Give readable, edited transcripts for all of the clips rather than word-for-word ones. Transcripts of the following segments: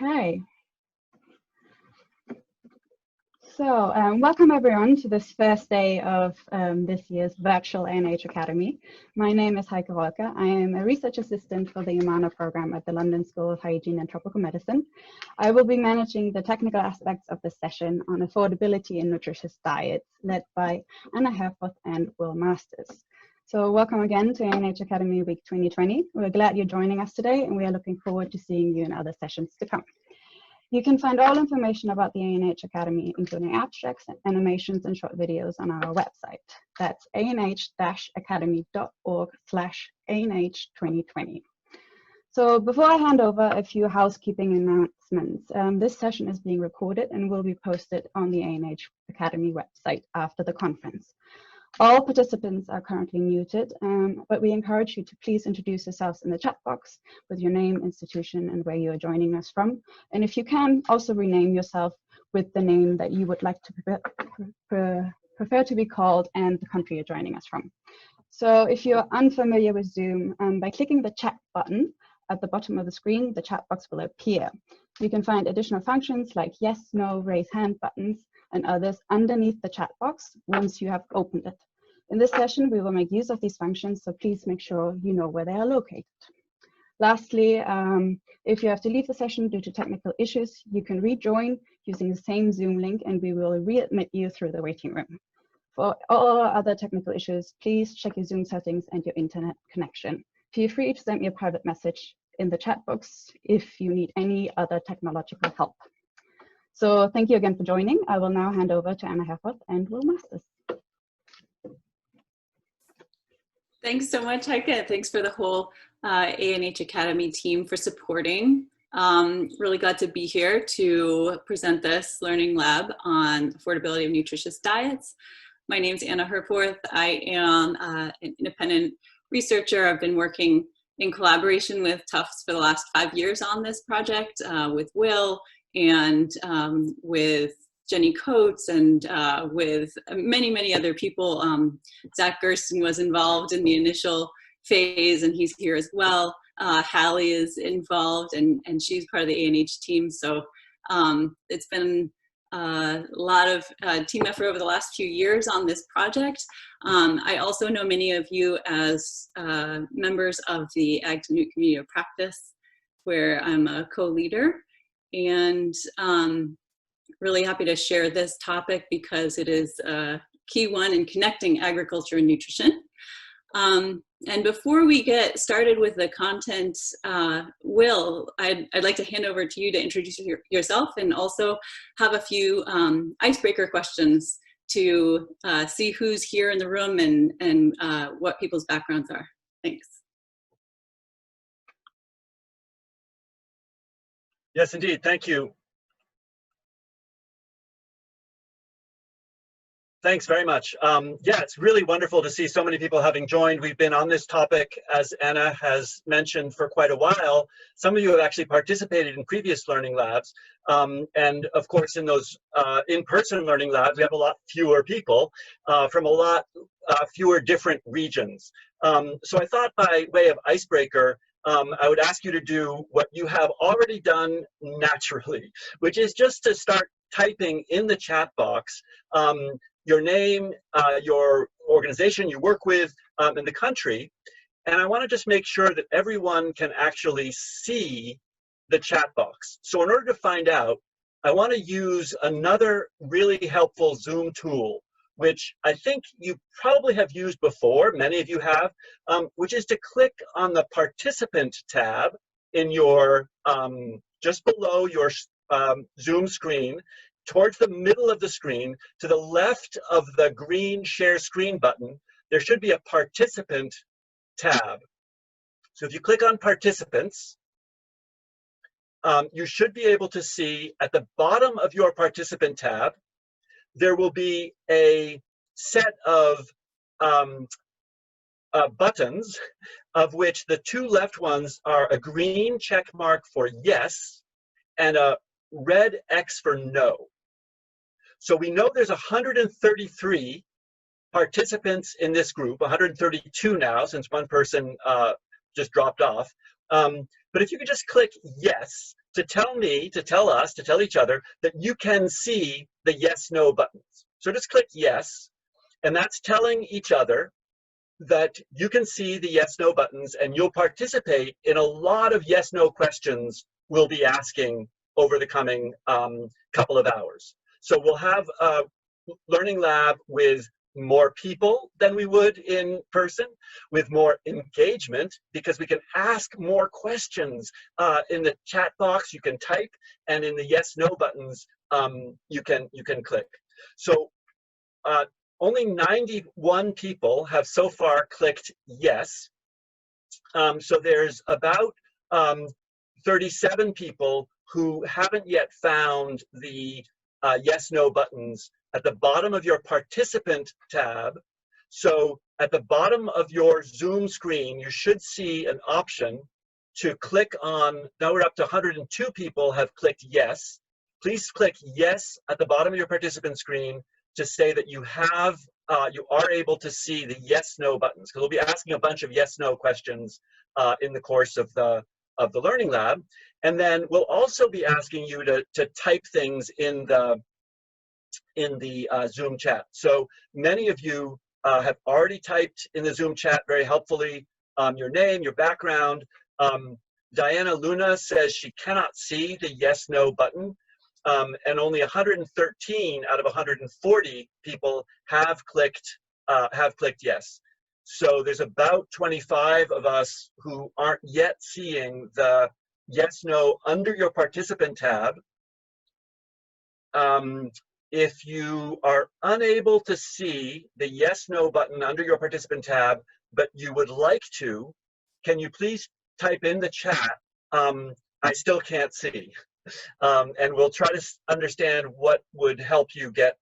Okay. So welcome everyone to this first day of this year's virtual ANH Academy. My name is Heike Rolke. I am a research assistant for the Humana program at the London School of Hygiene and Tropical Medicine. I will be managing the technical aspects of the session on affordability in nutritious diets, led by Anna Herforth and Will Masters. So welcome again to ANH Academy Week 2020. We're glad you're joining us today, and we are looking forward to seeing you in other sessions to come. You can find all information about the ANH Academy, including abstracts, animations, and short videos on our website. That's anh-academy.org/ANH2020. So before I hand over, a few housekeeping announcements. This session is being recorded and will be posted on the ANH Academy website after the conference. All participants are currently muted, but we encourage you to please introduce yourselves in the chat box with your name, institution, and where you are joining us from. And if you can, also rename yourself with the name that you would like to prefer to be called and the country you're joining us from. So if you're unfamiliar with Zoom, by clicking the chat button at the bottom of the screen, the chat box will appear. You can find additional functions like yes, no, raise hand buttons, and others underneath the chat box once you have opened it. In this session, we will make use of these functions, so please make sure you know where they are located. Lastly, if you have to leave the session due to technical issues, you can rejoin using the same Zoom link, and we will readmit you through the waiting room. For all other technical issues, please check your Zoom settings and your internet connection. Feel free to send me a private message in the chat box if you need any other technological help. So thank you again for joining. I will now hand over to Anna Herforth and Will Masters. Thanks so much, Heike. Thanks for the whole ANH Academy team for supporting. Really glad to be here to present this learning lab on affordability of nutritious diets. My name is Anna Herforth. I am an independent researcher. I've been working in collaboration with Tufts for the last 5 years on this project with Will, and with Jenny Coates, and with many, many other people. Zach Gersten was involved in the initial phase, and he's here as well. Hallie is involved, and she's part of the ANH team. So it's been a lot of team effort over the last few years on this project. I also know many of you as members of the Ag to Newt Community of Practice, where I'm a co-leader. And really happy to share this topic because it is a key one in connecting agriculture and nutrition. And before we get started with the content, Will, I'd like to hand over to you to introduce yourself and also have a few icebreaker questions to see who's here in the room and what people's backgrounds are. Thanks. Yes, indeed. Thank you. Thanks very much. Yeah, it's really wonderful to see so many people having joined. We've been on this topic, as Anna has mentioned, for quite a while. Some of you have actually participated in previous learning labs. And of course, in those in-person learning labs, we have a lot fewer people from a lot fewer different regions. So I thought by way of icebreaker, I would ask you to do what you have already done naturally, which is just to start typing in the chat box your name, your organization you work with, and the country. And I want to just make sure that everyone can actually see the chat box. So in order to find out, I want to use another really helpful Zoom tool, which I think you probably have used before, many of you have, which is to click on the participant tab in your, just below your Zoom screen, towards the middle of the screen, to the left of the green share screen button, there should be a participant tab. So if you click on participants, you should be able to see at the bottom of your participant tab, there will be a set of buttons, of which the two left ones are a green check mark for yes and a red X for no. So we know there's 133 participants in this group, 132 now, since one person just dropped off. But if you could just click yes to tell me, to tell us, to tell each other that you can see the yes, no buttons. So just click yes, and that's telling each other that you can see the yes, no buttons, and you'll participate in a lot of yes, no questions we'll be asking over the coming couple of hours. So we'll have a learning lab with more people than we would in person, with more engagement, because we can ask more questions in the chat box. You can type, and in the yes no buttons you can click. So only 91 people have so far clicked yes. So there's about 37 people who haven't yet found the yes no buttons at the bottom of your participant tab. So at the bottom of your Zoom screen, you should see an option to click on. Now we're up to 102 people have clicked yes. Please click yes at the bottom of your participant screen to say that you have, you are able to see the yes no buttons, because we'll be asking a bunch of yes no questions in the course of the Learning Lab. And then we'll also be asking you to type things in the Zoom chat. So many of you have already typed in the Zoom chat very helpfully your name, your background. Diana Luna says she cannot see the yes no button, and only 113 out of 140 people have clicked yes. So there's about 25 of us who aren't yet seeing the yes no under your participant tab. If you are unable to see the yes no button under your participant tab, but you would like to, can you please type in the chat, I still can't see. And we'll try to understand what would help you get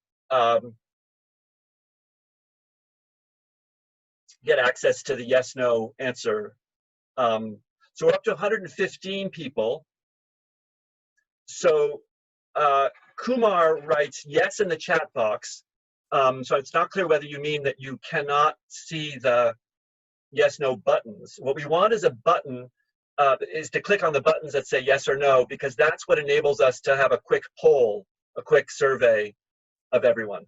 access to the yes no answer. So we're up to 115 people. So Kumar writes yes in the chat box. So it's not clear whether you mean that you cannot see the yes no buttons. What we want is a button, is to click on the buttons that say yes or no, because that's what enables us to have a quick poll, a quick survey of everyone.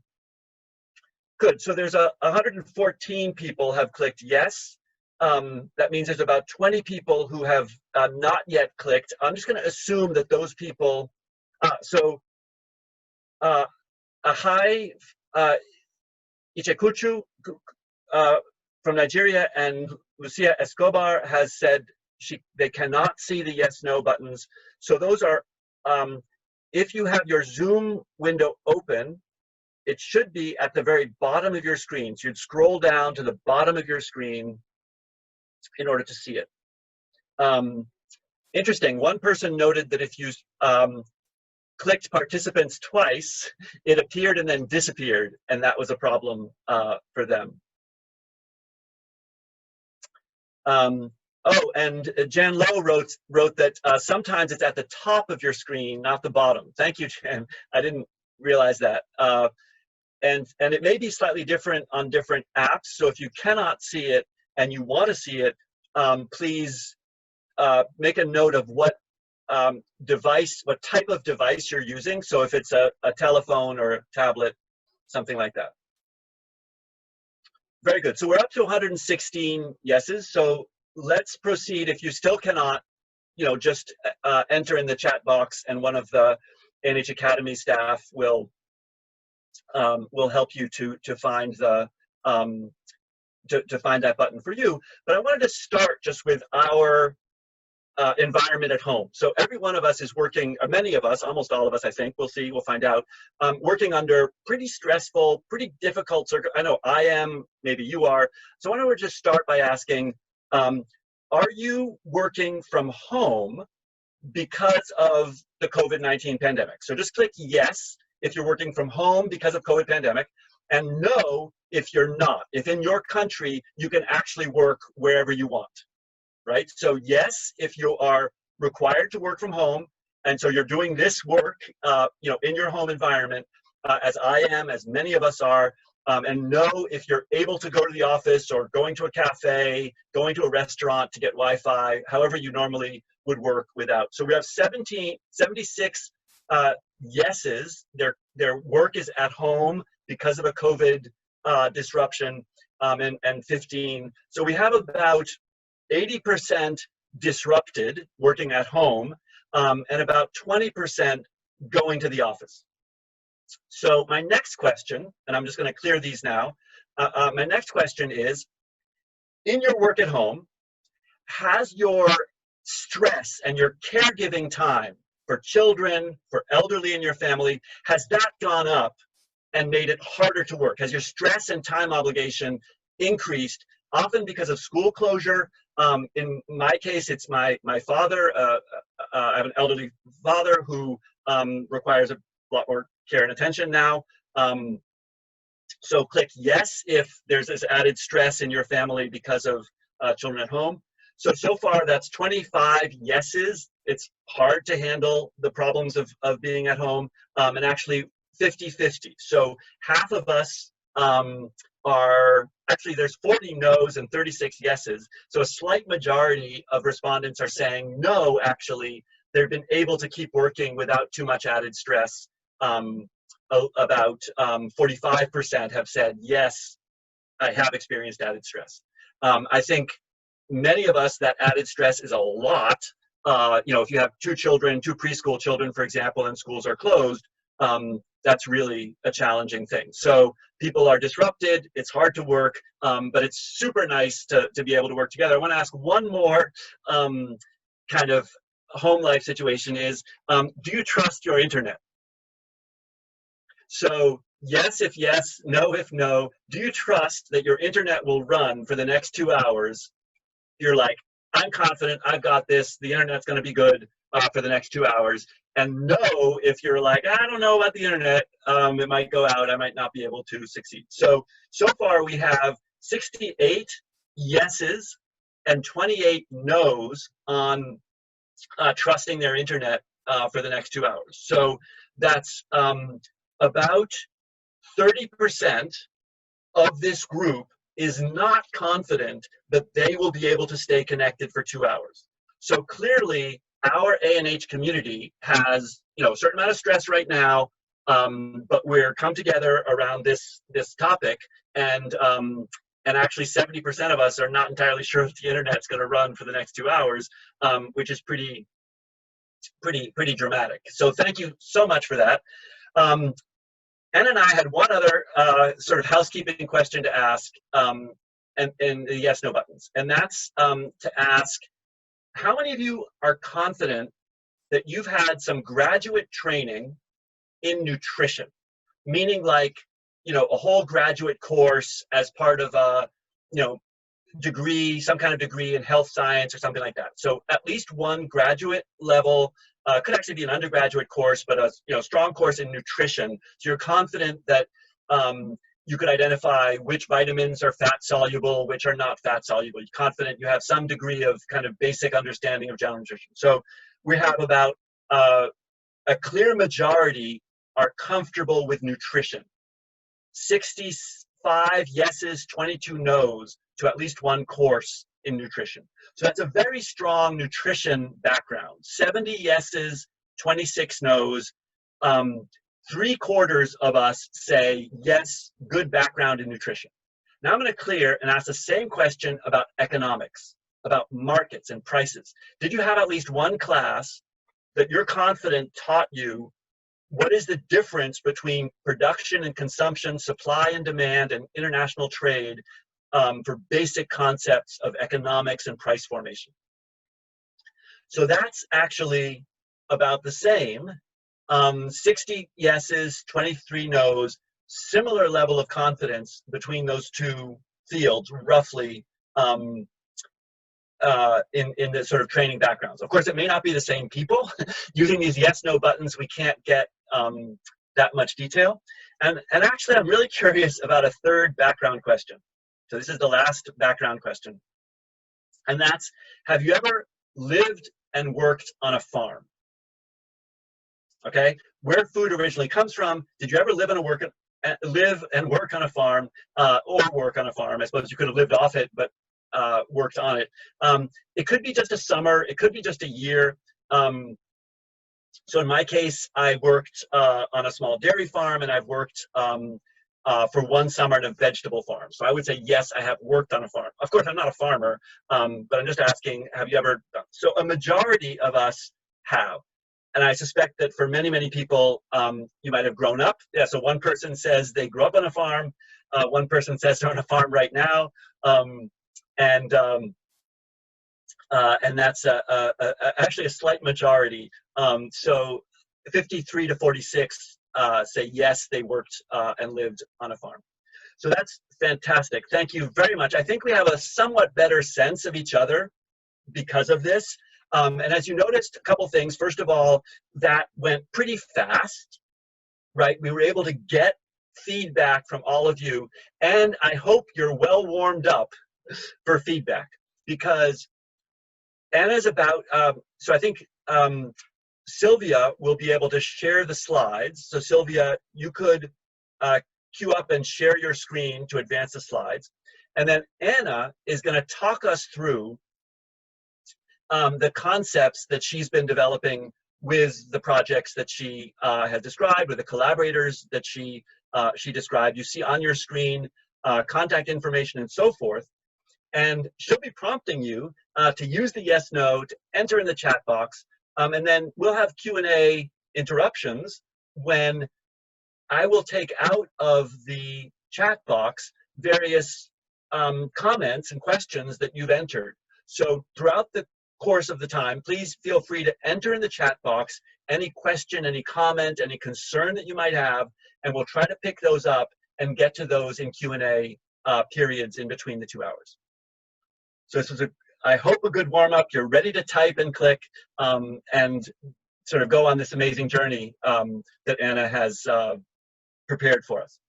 Good, so there's 114 people have clicked yes. That means there's about 20 people who have not yet clicked. I'm just gonna assume that those people, Ahai Ichekuchu from Nigeria and Lucia Escobar has said they cannot see the yes no buttons. So those are, if you have your Zoom window open, it should be at the very bottom of your screen. So you'd scroll down to the bottom of your screen in order to see it. Interesting, one person noted that if you clicked participants twice, it appeared and then disappeared, and that was a problem for them. Oh, and Jan Lowe wrote that sometimes it's at the top of your screen, not the bottom. Thank you, Jan. I didn't realize that. And it may be slightly different on different apps. So if you cannot see it and you want to see it, please make a note of what what type of device you're using. So if it's a telephone or a tablet, something like that. Very good. So we're up to 116 yeses. So let's proceed. If you still cannot, just enter in the chat box, and one of the ANH Academy staff will help you to find the to find that button for you. But I wanted to start just with our environment at home. So every one of us is working, or many of us, almost all of us, I think, we'll see, we'll find out, working under pretty stressful, pretty difficult circumstances. I know I am, maybe you are. So why don't we just start by asking, are you working from home because of the COVID-19 pandemic? So just click yes if you're working from home because of COVID pandemic, and no if you're not. If in your country you can actually work wherever you want. Right? So yes, if you are required to work from home, and so you're doing this work, in your home environment, as I am, as many of us are, and no, if you're able to go to the office or going to a cafe, going to a restaurant to get Wi-Fi, however you normally would work without. So we have 76 yeses. Their work is at home because of a COVID disruption, and 15. So we have about 80% disrupted working at home, and about 20% going to the office. So my next question, and I'm just going to clear these now. My next question is, in your work at home, has your stress and your caregiving time for children, for elderly in your family, has that gone up and made it harder to work? Has your stress and time obligation increased, often because of school closure? In my case, it's my father. I have an elderly father who requires a lot more care and attention now. So click yes if there's this added stress in your family because of children at home. So far that's 25 yeses. It's hard to handle the problems of being at home, and actually 50-50. So half of us are, actually there's 40 no's and 36 yeses. So a slight majority of respondents are saying no, actually, they've been able to keep working without too much added stress. About 45% have said, yes, I have experienced added stress. I think many of us, that added stress is a lot. You know, if you have two preschool children, for example, and schools are closed, that's really a challenging thing. So people are disrupted, it's hard to work, but it's super nice to be able to work together. I want to ask one more kind of home life situation is, do you trust your internet? So yes if yes, no if no. Do you trust that your internet will run for the next 2 hours? You're like, I'm confident, I've got this, the internet's going to be good for the next 2 hours. And no, if you're like, I don't know about the internet, it might go out, I might not be able to succeed. So far we have 68 yeses and 28 no's on trusting their internet for the next 2 hours. So that's about 30% of this group is not confident that they will be able to stay connected for 2 hours. So clearly, our ANH community has, you know, a certain amount of stress right now, but we're come together around this topic, and actually 70% of us are not entirely sure if the internet's going to run for the next 2 hours, which is pretty dramatic. So thank you so much for that. Anna and I had one other sort of housekeeping question to ask, and the yes/no buttons, and that's to ask, how many of you are confident that you've had some graduate training in nutrition, meaning like, you know, a whole graduate course as part of a, you know, degree, some kind of degree in health science or something like that. So at least one graduate level, could actually be an undergraduate course, but a, you know, strong course in nutrition. So you're confident that you could identify which vitamins are fat soluble, which are not fat soluble. You're confident you have some degree of kind of basic understanding of general nutrition. So we have about a clear majority are comfortable with nutrition. 65 yeses, 22 no's to at least one course in nutrition. So that's a very strong nutrition background. 70 yeses, 26 no's. 3/4 of us say yes, good background in nutrition. Now I'm going to clear and ask the same question about economics, about markets and prices. Did you have at least one class that you're confident taught you what is the difference between production and consumption, supply and demand, and international trade for basic concepts of economics and price formation? So that's actually about the same. 60 yeses, 23 no's, similar level of confidence between those two fields, roughly, in the sort of training backgrounds. Of course, it may not be the same people. Using these yes/no buttons, we can't get that much detail. And actually, I'm really curious about a third background question. So this is the last background question. And that's, have you ever lived and worked on a farm? Okay, where food originally comes from. Did you ever live and work on a farm, or work on a farm? I suppose you could have lived off it, but worked on it. It could be just a summer, it could be just a year. So in my case, I worked on a small dairy farm, and I've worked for one summer on a vegetable farm. So I would say, yes, I have worked on a farm. Of course, I'm not a farmer, but I'm just asking, have you ever? So a majority of us have. And I suspect that for many, many people, you might have grown up. Yeah, so one person says they grew up on a farm. One person says they're on a farm right now. And that's actually a slight majority. So 53 to 46 say yes, they worked and lived on a farm. So that's fantastic. Thank you very much. I think we have a somewhat better sense of each other because of this. And as you noticed, a couple things. First of all, that went pretty fast, right? We were able to get feedback from all of you. And I hope you're well warmed up for feedback, because Anna's about, so I think Sylvia will be able to share the slides. So Sylvia, you could queue up and share your screen to advance the slides. And then Anna is going to talk us through the concepts that she's been developing with the projects that she has described, with the collaborators that she described. You see on your screen contact information and so forth. And she'll be prompting you to use the yes, no, to enter in the chat box. And then we'll have Q&A interruptions when I will take out of the chat box various comments and questions that you've entered. So throughout the course of the time, please feel free to enter in the chat box any question, any comment, any concern that you might have, and we'll try to pick those up and get to those in Q&A periods in between the 2 hours. So this was, I hope, a good warm-up. You're ready to type and click and sort of go on this amazing journey that Anna has prepared for us.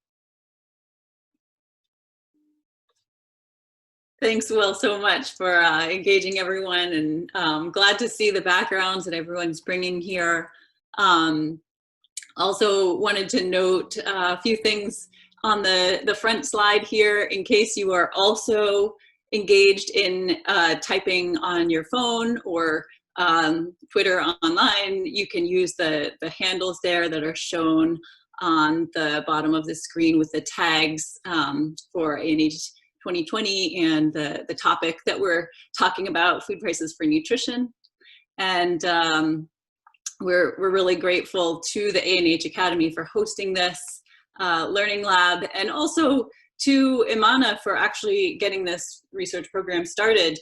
Thanks, Will, so much for engaging everyone, and glad to see the backgrounds that everyone's bringing here. Also wanted to note a few things on the front slide here, in case you are also engaged in typing on your phone or Twitter online. You can use the handles there that are shown on the bottom of the screen with the tags for ANH2020 and the topic that we're talking about, food prices for nutrition. And we're really grateful to the ANH Academy for hosting this Learning Lab, and also to Imana for actually getting this research program started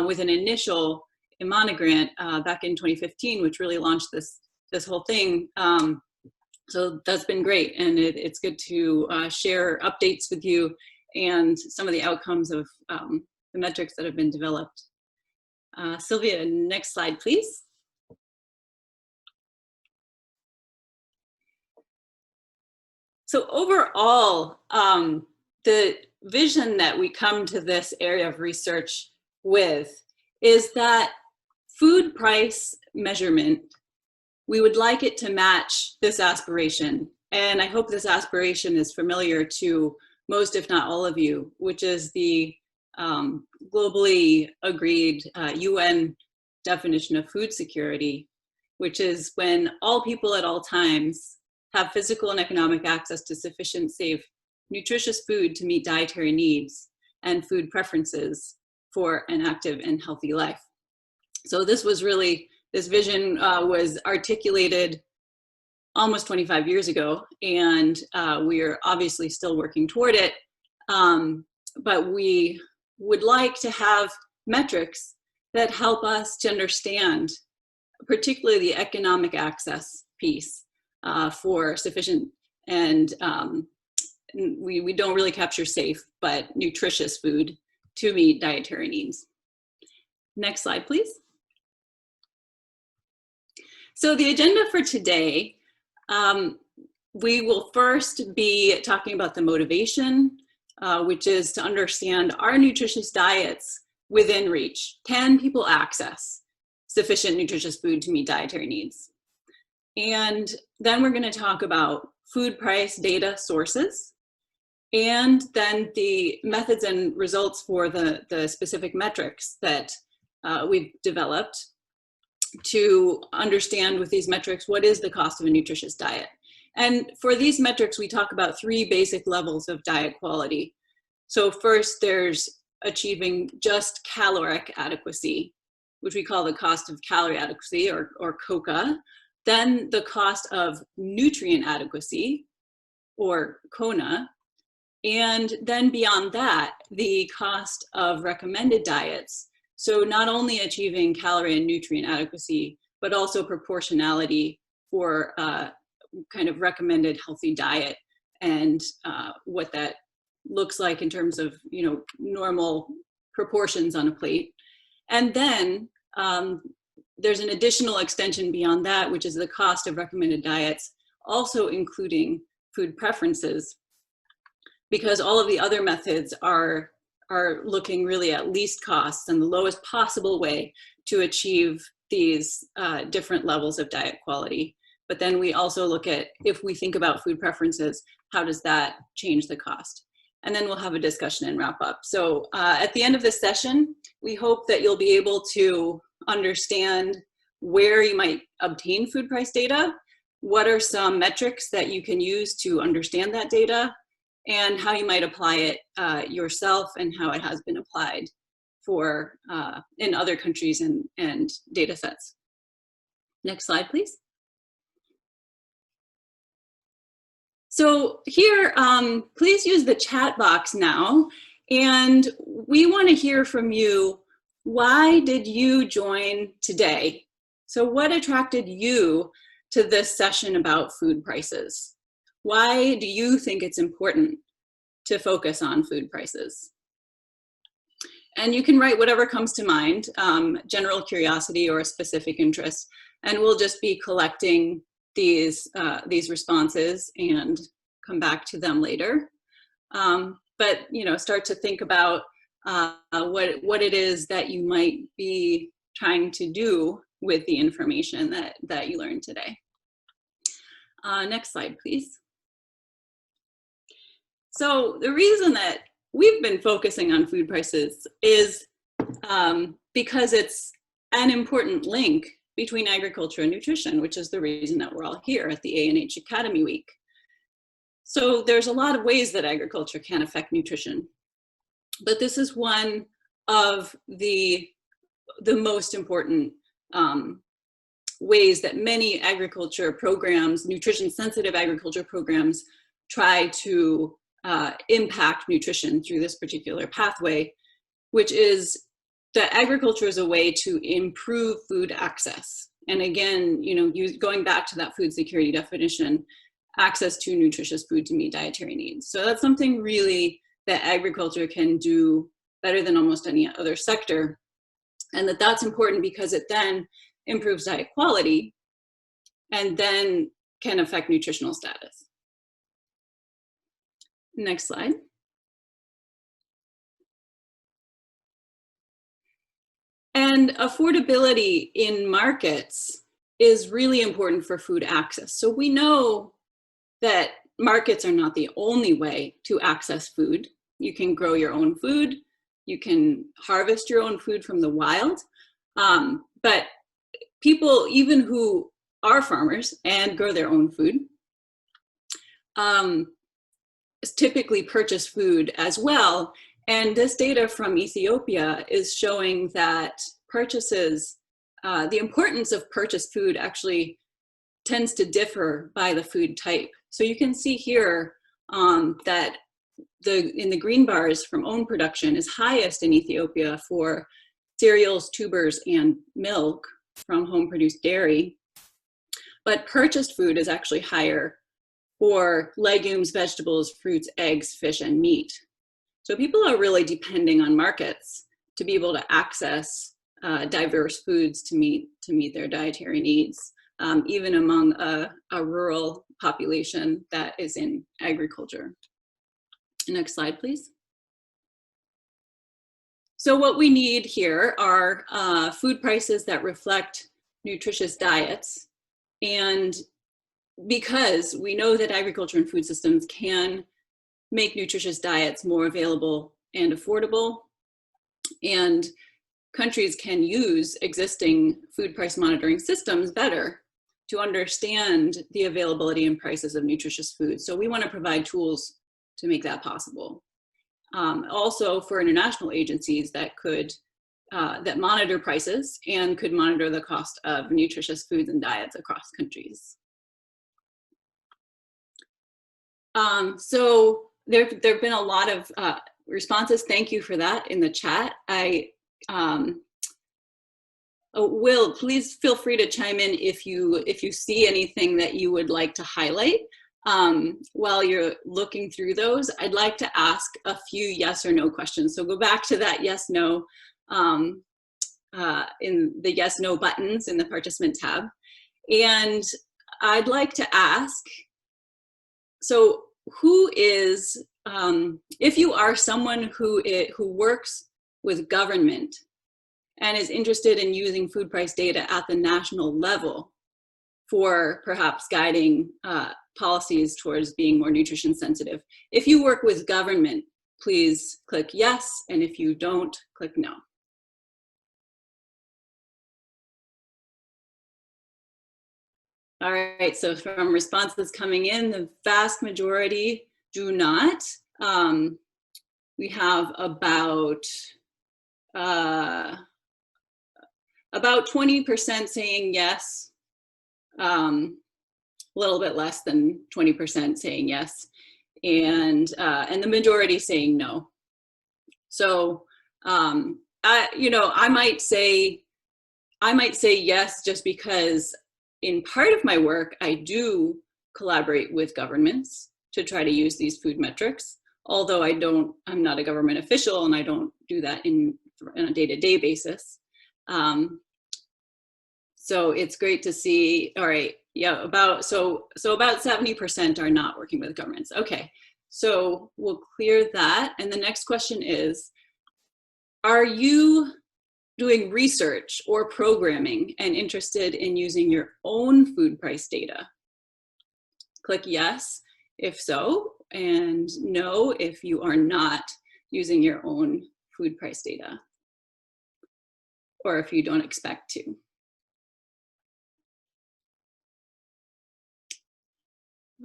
with an initial Imana grant back in 2015, which really launched this whole thing. So that's been great, and it's good to share updates with you and some of the outcomes of the metrics that have been developed. Sylvia, next slide, please. So overall, the vision that we come to this area of research with is that food price measurement, we would like it to match this aspiration. And I hope this aspiration is familiar to most, if not all of you, which is the globally agreed UN definition of food security, which is when all people at all times have physical and economic access to sufficient, safe, nutritious food to meet dietary needs and food preferences for an active and healthy life. So this was really, this vision was articulated almost 25 years ago, and we are obviously still working toward it, but we would like to have metrics that help us to understand, particularly the economic access piece for sufficient and we don't really capture safe, but nutritious food to meet dietary needs. Next slide, please. So the agenda for today, we will first be talking about the motivation, which is to understand, are nutritious diets within reach? Can people access sufficient nutritious food to meet dietary needs? And then we're going to talk about food price data sources and then the methods and results for the specific metrics that we've developed to understand with these metrics what is the cost of a nutritious diet. And for these metrics, we talk about 3 basic levels of diet quality. So first, there's achieving just caloric adequacy, which we call the cost of calorie adequacy, or CoCA. Then the cost of nutrient adequacy, or CONA. And then beyond that, the cost of recommended diets. So not only achieving calorie and nutrient adequacy, but also proportionality for kind of recommended healthy diet, and what that looks like in terms of, you know, normal proportions on a plate. And then there's an additional extension beyond that, which is the cost of recommended diets, also including food preferences, because all of the other methods are looking really at least costs and the lowest possible way to achieve these different levels of diet quality. But then we also look at, if we think about food preferences, how does that change the cost? And then we'll have a discussion and wrap up. So at the end of this session, we hope that you'll be able to understand where you might obtain food price data, what are some metrics that you can use to understand that data, and how you might apply it yourself, and how it has been applied for in other countries and data sets. Next slide, please. So here, please use the chat box now, and we want to hear from you. Why did you join today? So what attracted you to this session about food prices? Why do you think it's important to focus on food prices? And you can write whatever comes to mind, general curiosity or a specific interest, and we'll just be collecting these responses and come back to them later. But you know, start to think about what it is that you might be trying to do with the information that you learned today. Next slide, please. So the reason that we've been focusing on food prices is because it's an important link between agriculture and nutrition, which is the reason that we're all here at the ANH Academy Week. So there's a lot of ways that agriculture can affect nutrition, but this is one of the most important ways that many agriculture programs, nutrition-sensitive agriculture programs, try to impact nutrition through this particular pathway, which is that agriculture is a way to improve food access. And again, you know, going back to that food security definition, access to nutritious food to meet dietary needs. So that's something really that agriculture can do better than almost any other sector. And that's important because it then improves diet quality and then can affect nutritional status. Next slide. And affordability in markets is really important for food access. So we know that markets are not the only way to access food. You can grow your own food, you can harvest your own food from the wild, but people, even who are farmers and grow their own food, typically purchase food as well. And this data from Ethiopia is showing that purchases, the importance of purchased food actually tends to differ by the food type. So you can see here that in the green bars from own production is highest in Ethiopia for cereals, tubers, and milk from home-produced dairy. But purchased food is actually higher for legumes, vegetables, fruits, eggs, fish, and meat. So people are really depending on markets to be able to access diverse foods to meet their dietary needs, even among a rural population that is in agriculture. Next slide, please. So what we need here are food prices that reflect nutritious diets. And because we know that agriculture and food systems can make nutritious diets more available and affordable. And countries can use existing food price monitoring systems better to understand the availability and prices of nutritious food. So we want to provide tools to make that possible. Also for international agencies that could that monitor prices and could monitor the cost of nutritious foods and diets across countries. So there have been a lot of responses. Thank you for that in the chat. Will, please feel free to chime in if you see anything that you would like to highlight. While you're looking through those, I'd like to ask a few yes or no questions. So go back to that yes, no in the yes, no buttons in the participant tab. And I'd like to ask, so who is, if you are someone who works with government and is interested in using food price data at the national level for perhaps guiding policies towards being more nutrition sensitive. If you work with government, please click yes, and if you don't, click no. All right, so from responses coming in, the vast majority do not. We have about 20% saying yes, a little bit less than 20% saying yes, and the majority saying no. So I might say yes just because in part of my work I do collaborate with governments to try to use these food metrics. Although I'm not a government official and I don't do that on a day-to-day basis. So it's great to see. All right, yeah, about 70% are not working with governments. Okay, so we'll clear that. And the next question is, are you doing research or programming and interested in using your own food price data? Click yes, if so, and no if you are not using your own food price data, or if you don't expect to.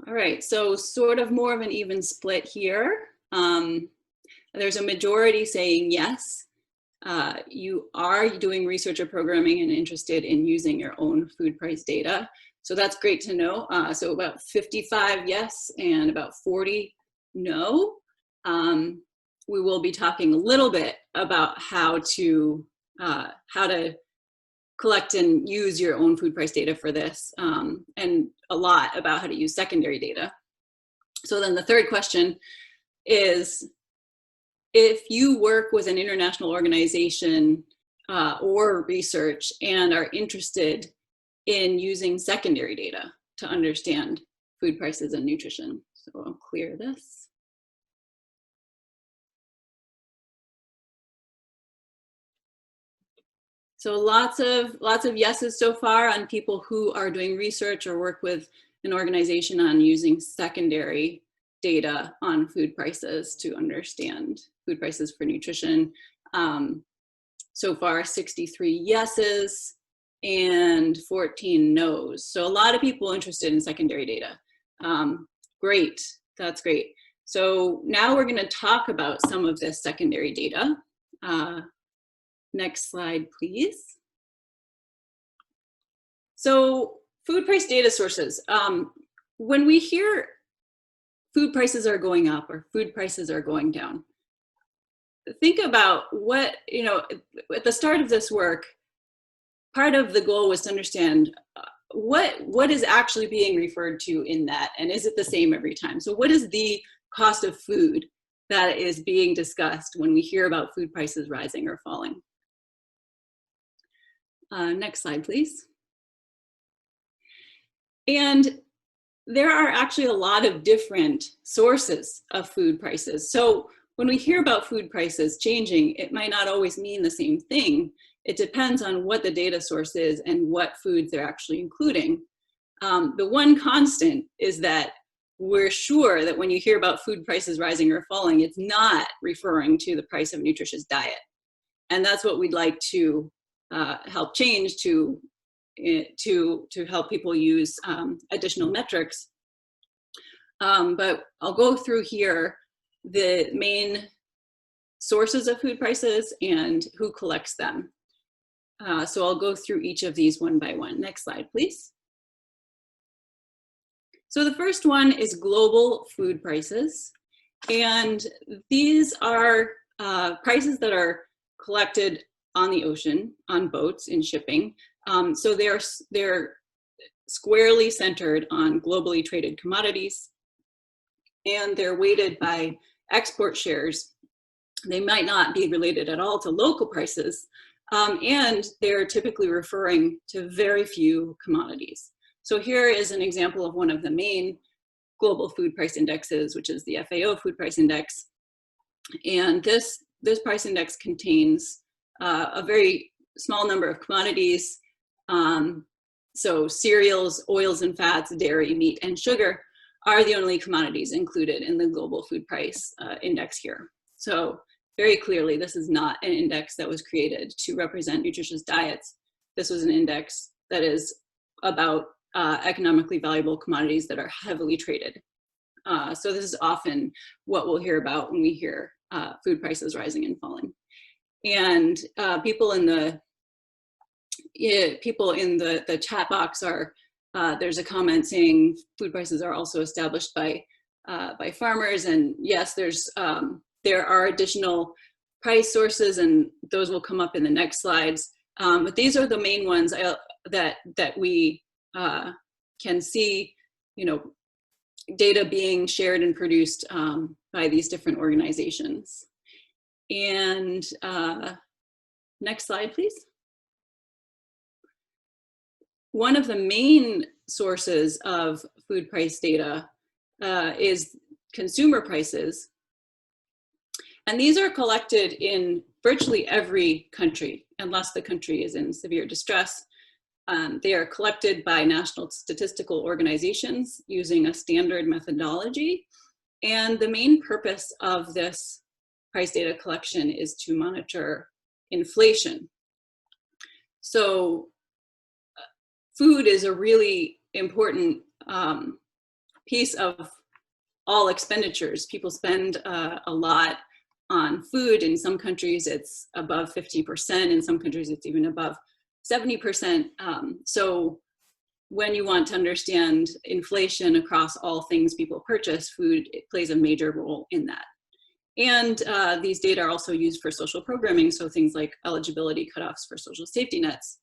All right, so sort of more of an even split here. There's a majority saying yes, you are doing research or programming and interested in using your own food price data. So that's great to know. So about 55 yes and about 40 no. We will be talking a little bit about how to collect and use your own food price data for this, and a lot about how to use secondary data. So then the third question is, if you work with an international organization or research and are interested in using secondary data to understand food prices and nutrition. So I'll clear this. So lots of yeses so far on people who are doing research or work with an organization on using secondary data on food prices to understand food prices for nutrition. So far 63 yeses and 14 no's. So a lot of people interested in secondary data. Great, that's great. So now we're gonna talk about some of this secondary data. Next slide, please. So food price data sources. When we hear food prices are going up or food prices are going down, think about what, at the start of this work, part of the goal was to understand what is actually being referred to in that, and is it the same every time? So what is the cost of food that is being discussed when we hear about food prices rising or falling? Next slide, please. And there are actually a lot of different sources of food prices. So when we hear about food prices changing, it might not always mean the same thing. It depends on what the data source is and what foods they're actually including. The one constant is that we're sure that when you hear about food prices rising or falling, it's not referring to the price of a nutritious diet. And that's what we'd like to help change to help people use additional metrics. But I'll go through here the main sources of food prices and who collects them. So I'll go through each of these one by one. Next slide, please. So the first one is global food prices. And these are prices that are collected on the ocean, on boats, in shipping. So they're squarely centered on globally traded commodities, and they're weighted by export shares. They might not be related at all to local prices, and they're typically referring to very few commodities. So here is an example of one of the main global food price indexes, which is the FAO Food Price Index. And this price index contains a very small number of commodities. So cereals, oils and fats, dairy, meat, and sugar are the only commodities included in the global food price index here. So very clearly, this is not an index that was created to represent nutritious diets. This was an index that is about economically valuable commodities that are heavily traded. So this is often what we'll hear about when we hear food prices rising and falling. And people in the chat box are, there's a comment saying food prices are also established by farmers, and yes, there are additional price sources, and those will come up in the next slides. But these are the main ones that we can see, data being shared and produced by these different organizations. And next slide, please. One of the main sources of food price data is consumer prices. And these are collected in virtually every country, unless the country is in severe distress. They are collected by national statistical organizations using a standard methodology. And the main purpose of this price data collection is to monitor inflation. So food is a really important piece of all expenditures. People spend a lot on food. In some countries, it's above 50%. In some countries, it's even above 70%. So when you want to understand inflation across all things people purchase, food plays a major role in that. And these data are also used for social programming, so things like eligibility cutoffs for social safety nets.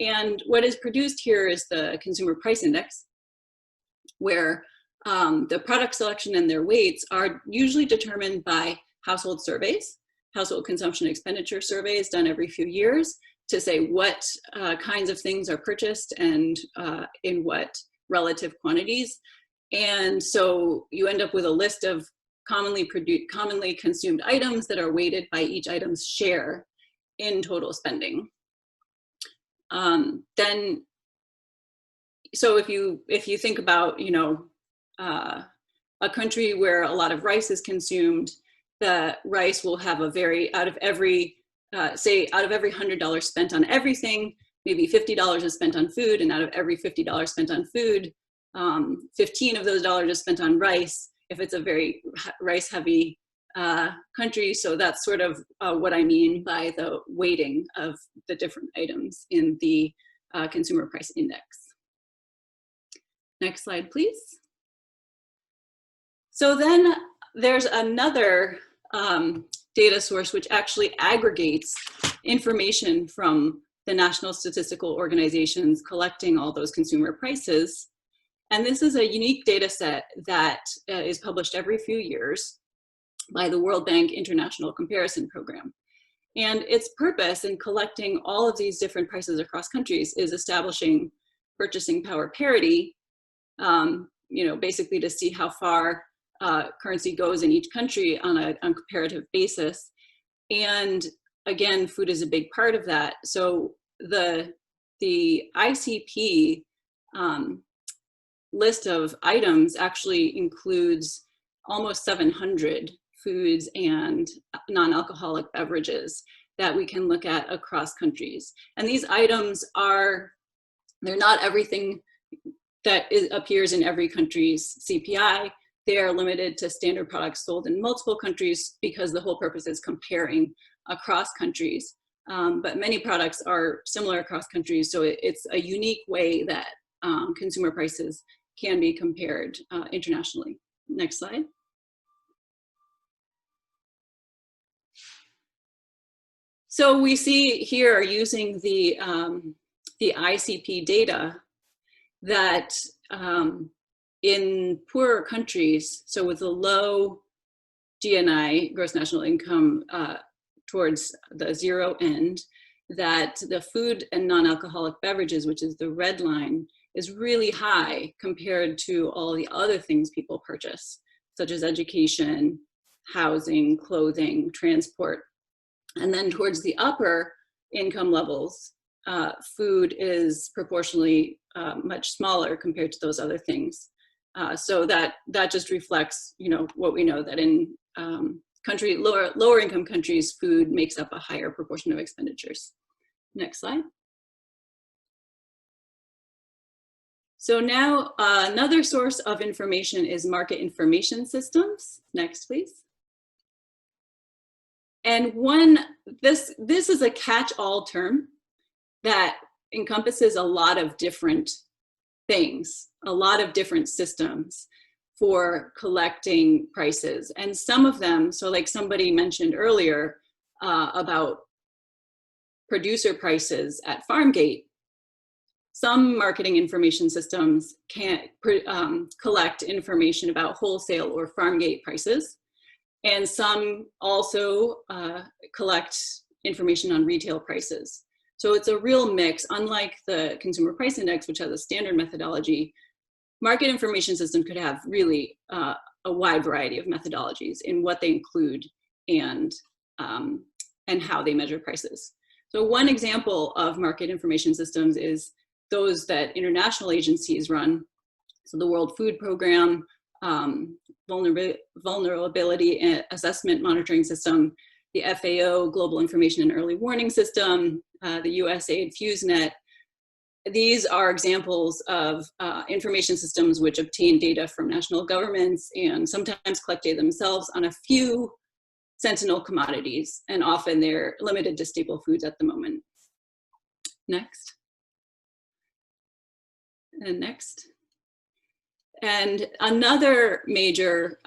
And what is produced here is the Consumer Price Index, where the product selection and their weights are usually determined by household surveys, household consumption expenditure surveys done every few years to say what kinds of things are purchased and in what relative quantities. And so you end up with a list of commonly consumed items that are weighted by each item's share in total spending. So if you think about, a country where a lot of rice is consumed, the rice will have out of every $100 spent on everything, maybe $50 is spent on food, and out of every $50 spent on food, 15 of those dollars is spent on rice, if it's a very rice-heavy country. So that's sort of what I mean by the weighting of the different items in the Consumer Price Index. Next slide, please. So then there's another data source which actually aggregates information from the national statistical organizations collecting all those consumer prices. And this is a unique data set that is published every few years by the World Bank International Comparison Program. And its purpose in collecting all of these different prices across countries is establishing purchasing power parity, basically to see how far currency goes in each country on a comparative basis. And again, food is a big part of that. So the ICP list of items actually includes almost 700 foods and non-alcoholic beverages that we can look at across countries. And these items they're not everything that appears in every country's CPI. They are limited to standard products sold in multiple countries because the whole purpose is comparing across countries. But many products are similar across countries, so it's a unique way that consumer prices can be compared internationally. Next slide. So we see here, using the ICP data, that in poorer countries, so with a low GNI, gross national income, towards the zero end, that the food and non-alcoholic beverages, which is the red line, is really high compared to all the other things people purchase, such as education, housing, clothing, transport. And then towards the upper income levels, food is proportionally much smaller compared to those other things. So that just reflects, what we know, that in lower income countries, food makes up a higher proportion of expenditures. Next slide. So now another source of information is market information systems. Next, please. And this is a catch-all term that encompasses a lot of different things, a lot of different systems for collecting prices. And some of them, so like somebody mentioned earlier about producer prices at farm gate, some marketing information systems can't collect information about wholesale or farm gate prices. And some also collect information on retail prices. So it's a real mix. Unlike the Consumer Price Index, which has a standard methodology, market information systems could have really a wide variety of methodologies in what they include and how they measure prices. So one example of market information systems is those that international agencies run. So the World Food Program, Vulnerability Assessment Monitoring System, the FAO, Global Information and Early Warning System, the USAID FuseNet. These are examples of information systems which obtain data from national governments and sometimes collect data themselves on a few sentinel commodities, and often they're limited to staple foods at the moment. Next. And next. And another major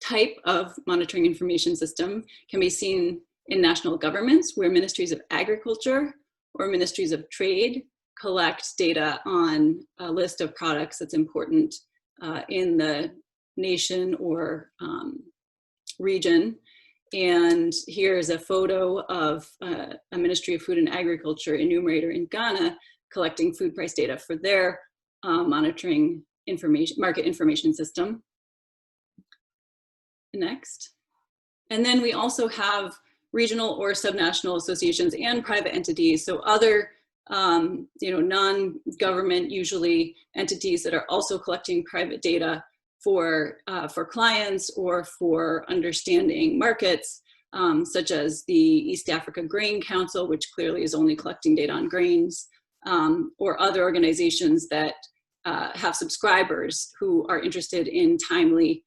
type of monitoring information system can be seen in national governments, where ministries of agriculture or ministries of trade collect data on a list of products that's important in the nation or region. And here's a photo of a Ministry of Food and Agriculture enumerator in Ghana collecting food price data for their monitoring market information system. Next. And then we also have regional or subnational associations and private entities, so other non-government, usually, entities that are also collecting private data for clients or for understanding markets, such as the East Africa Grain Council, which clearly is only collecting data on grains, or other organizations that have subscribers who are interested in timely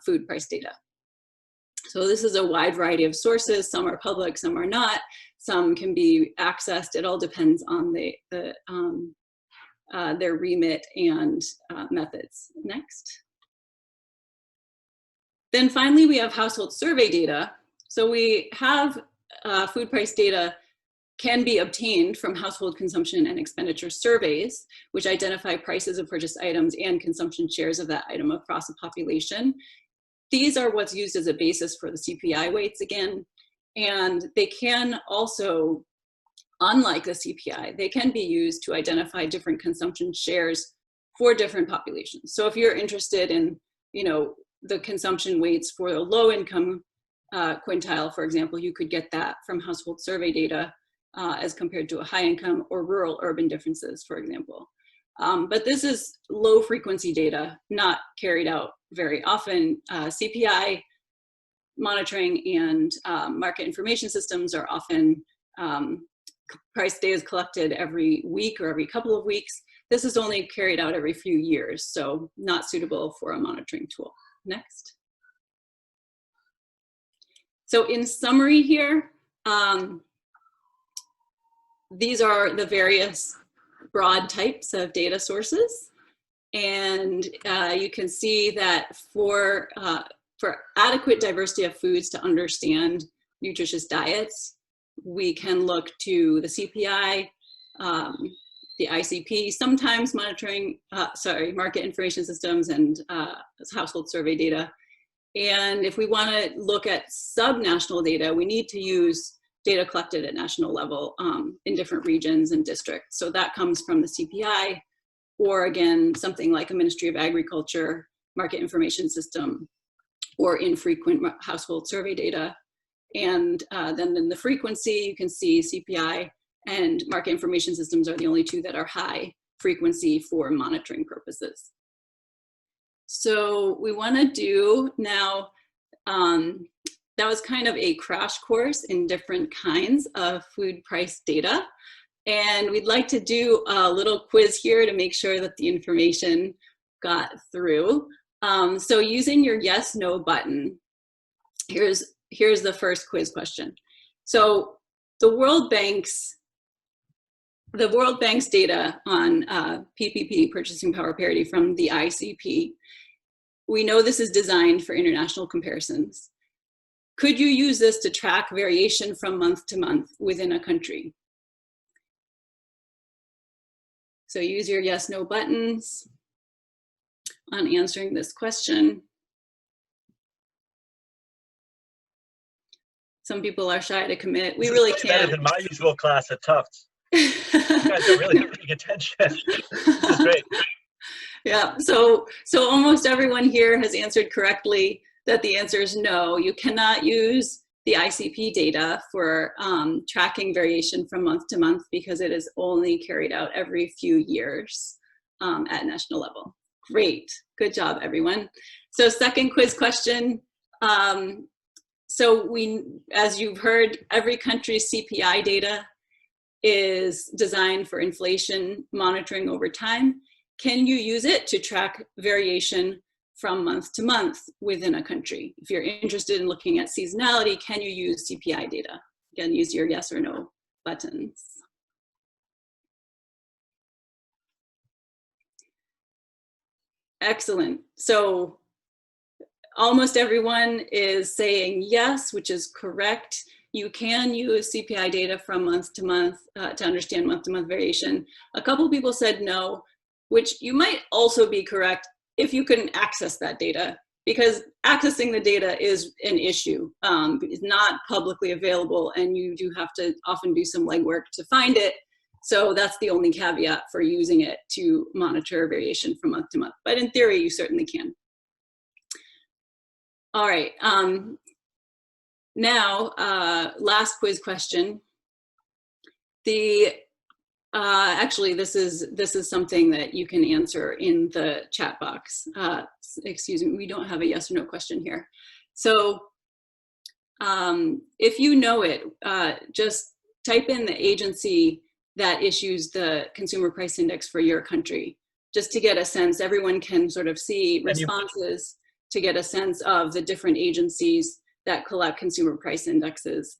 food price data. So this is a wide variety of sources. Some are public, some are not. Some can be accessed. It all depends on their remit and methods. Next. Then finally, we have household survey data. So we have food price data can be obtained from household consumption and expenditure surveys, which identify prices of purchased items and consumption shares of that item across a population. These are what's used as a basis for the CPI weights again, and they can also, unlike the CPI, they can be used to identify different consumption shares for different populations. So if you're interested in, the consumption weights for the low income quintile, for example, you could get that from household survey data as compared to a high income or rural urban differences, for example. But this is low frequency data, not carried out very often. CPI monitoring and market information systems are often price data is collected every week or every couple of weeks. This is only carried out every few years, so not suitable for a monitoring tool. Next. So in summary here, these are the various broad types of data sources. And you can see that for adequate diversity of foods to understand nutritious diets, we can look to the CPI, the ICP, sometimes monitoring, market information systems and household survey data. And if we want to look at subnational data, we need to use data collected at national level in different regions and districts. So that comes from the CPI, or again, something like a Ministry of Agriculture market information system, or infrequent household survey data. And then in the frequency, you can see CPI and market information systems are the only two that are high frequency for monitoring purposes. So we want to do now, that was kind of a crash course in different kinds of food price data. And we'd like to do a little quiz here to make sure that the information got through. So using your yes, no button, here's the first quiz question. So the World Bank's data on PPP, purchasing power parity, from the ICP, we know this is designed for international comparisons. Could you use this to track variation from month to month within a country? So use your yes, no buttons on answering this question. Some people are shy to commit. We really can't. Better than my usual class at Tufts. You guys are really paying attention. This is great. Yeah, so almost everyone here has answered correctly that the answer is no. You cannot use the ICP data for tracking variation from month to month because it is only carried out every few years at national level. Great, good job everyone. So second quiz question. So as you've heard, every country's CPI data is designed for inflation monitoring over time. Can you use it to track variation from month to month within a country? If you're interested in looking at seasonality, can you use CPI data? Again, use your yes or no buttons. Excellent. So almost everyone is saying yes, which is correct. You can use CPI data from month to month to understand month-to-month variation. A couple of people said no, which you might also be correct if you couldn't access that data, because accessing the data is an issue. It's not publicly available, and you do have to often do some legwork to find it. So that's the only caveat for using it to monitor variation from month to month. But in theory, you certainly can. All right. Now, last quiz question. Actually, this is something that you can answer in the chat box. Excuse me, we don't have a yes or no question here. So if you know it, just type in the agency that issues the consumer price index for your country, just to get a sense. Everyone can sort of see responses to get a sense of the different agencies that collect consumer price indexes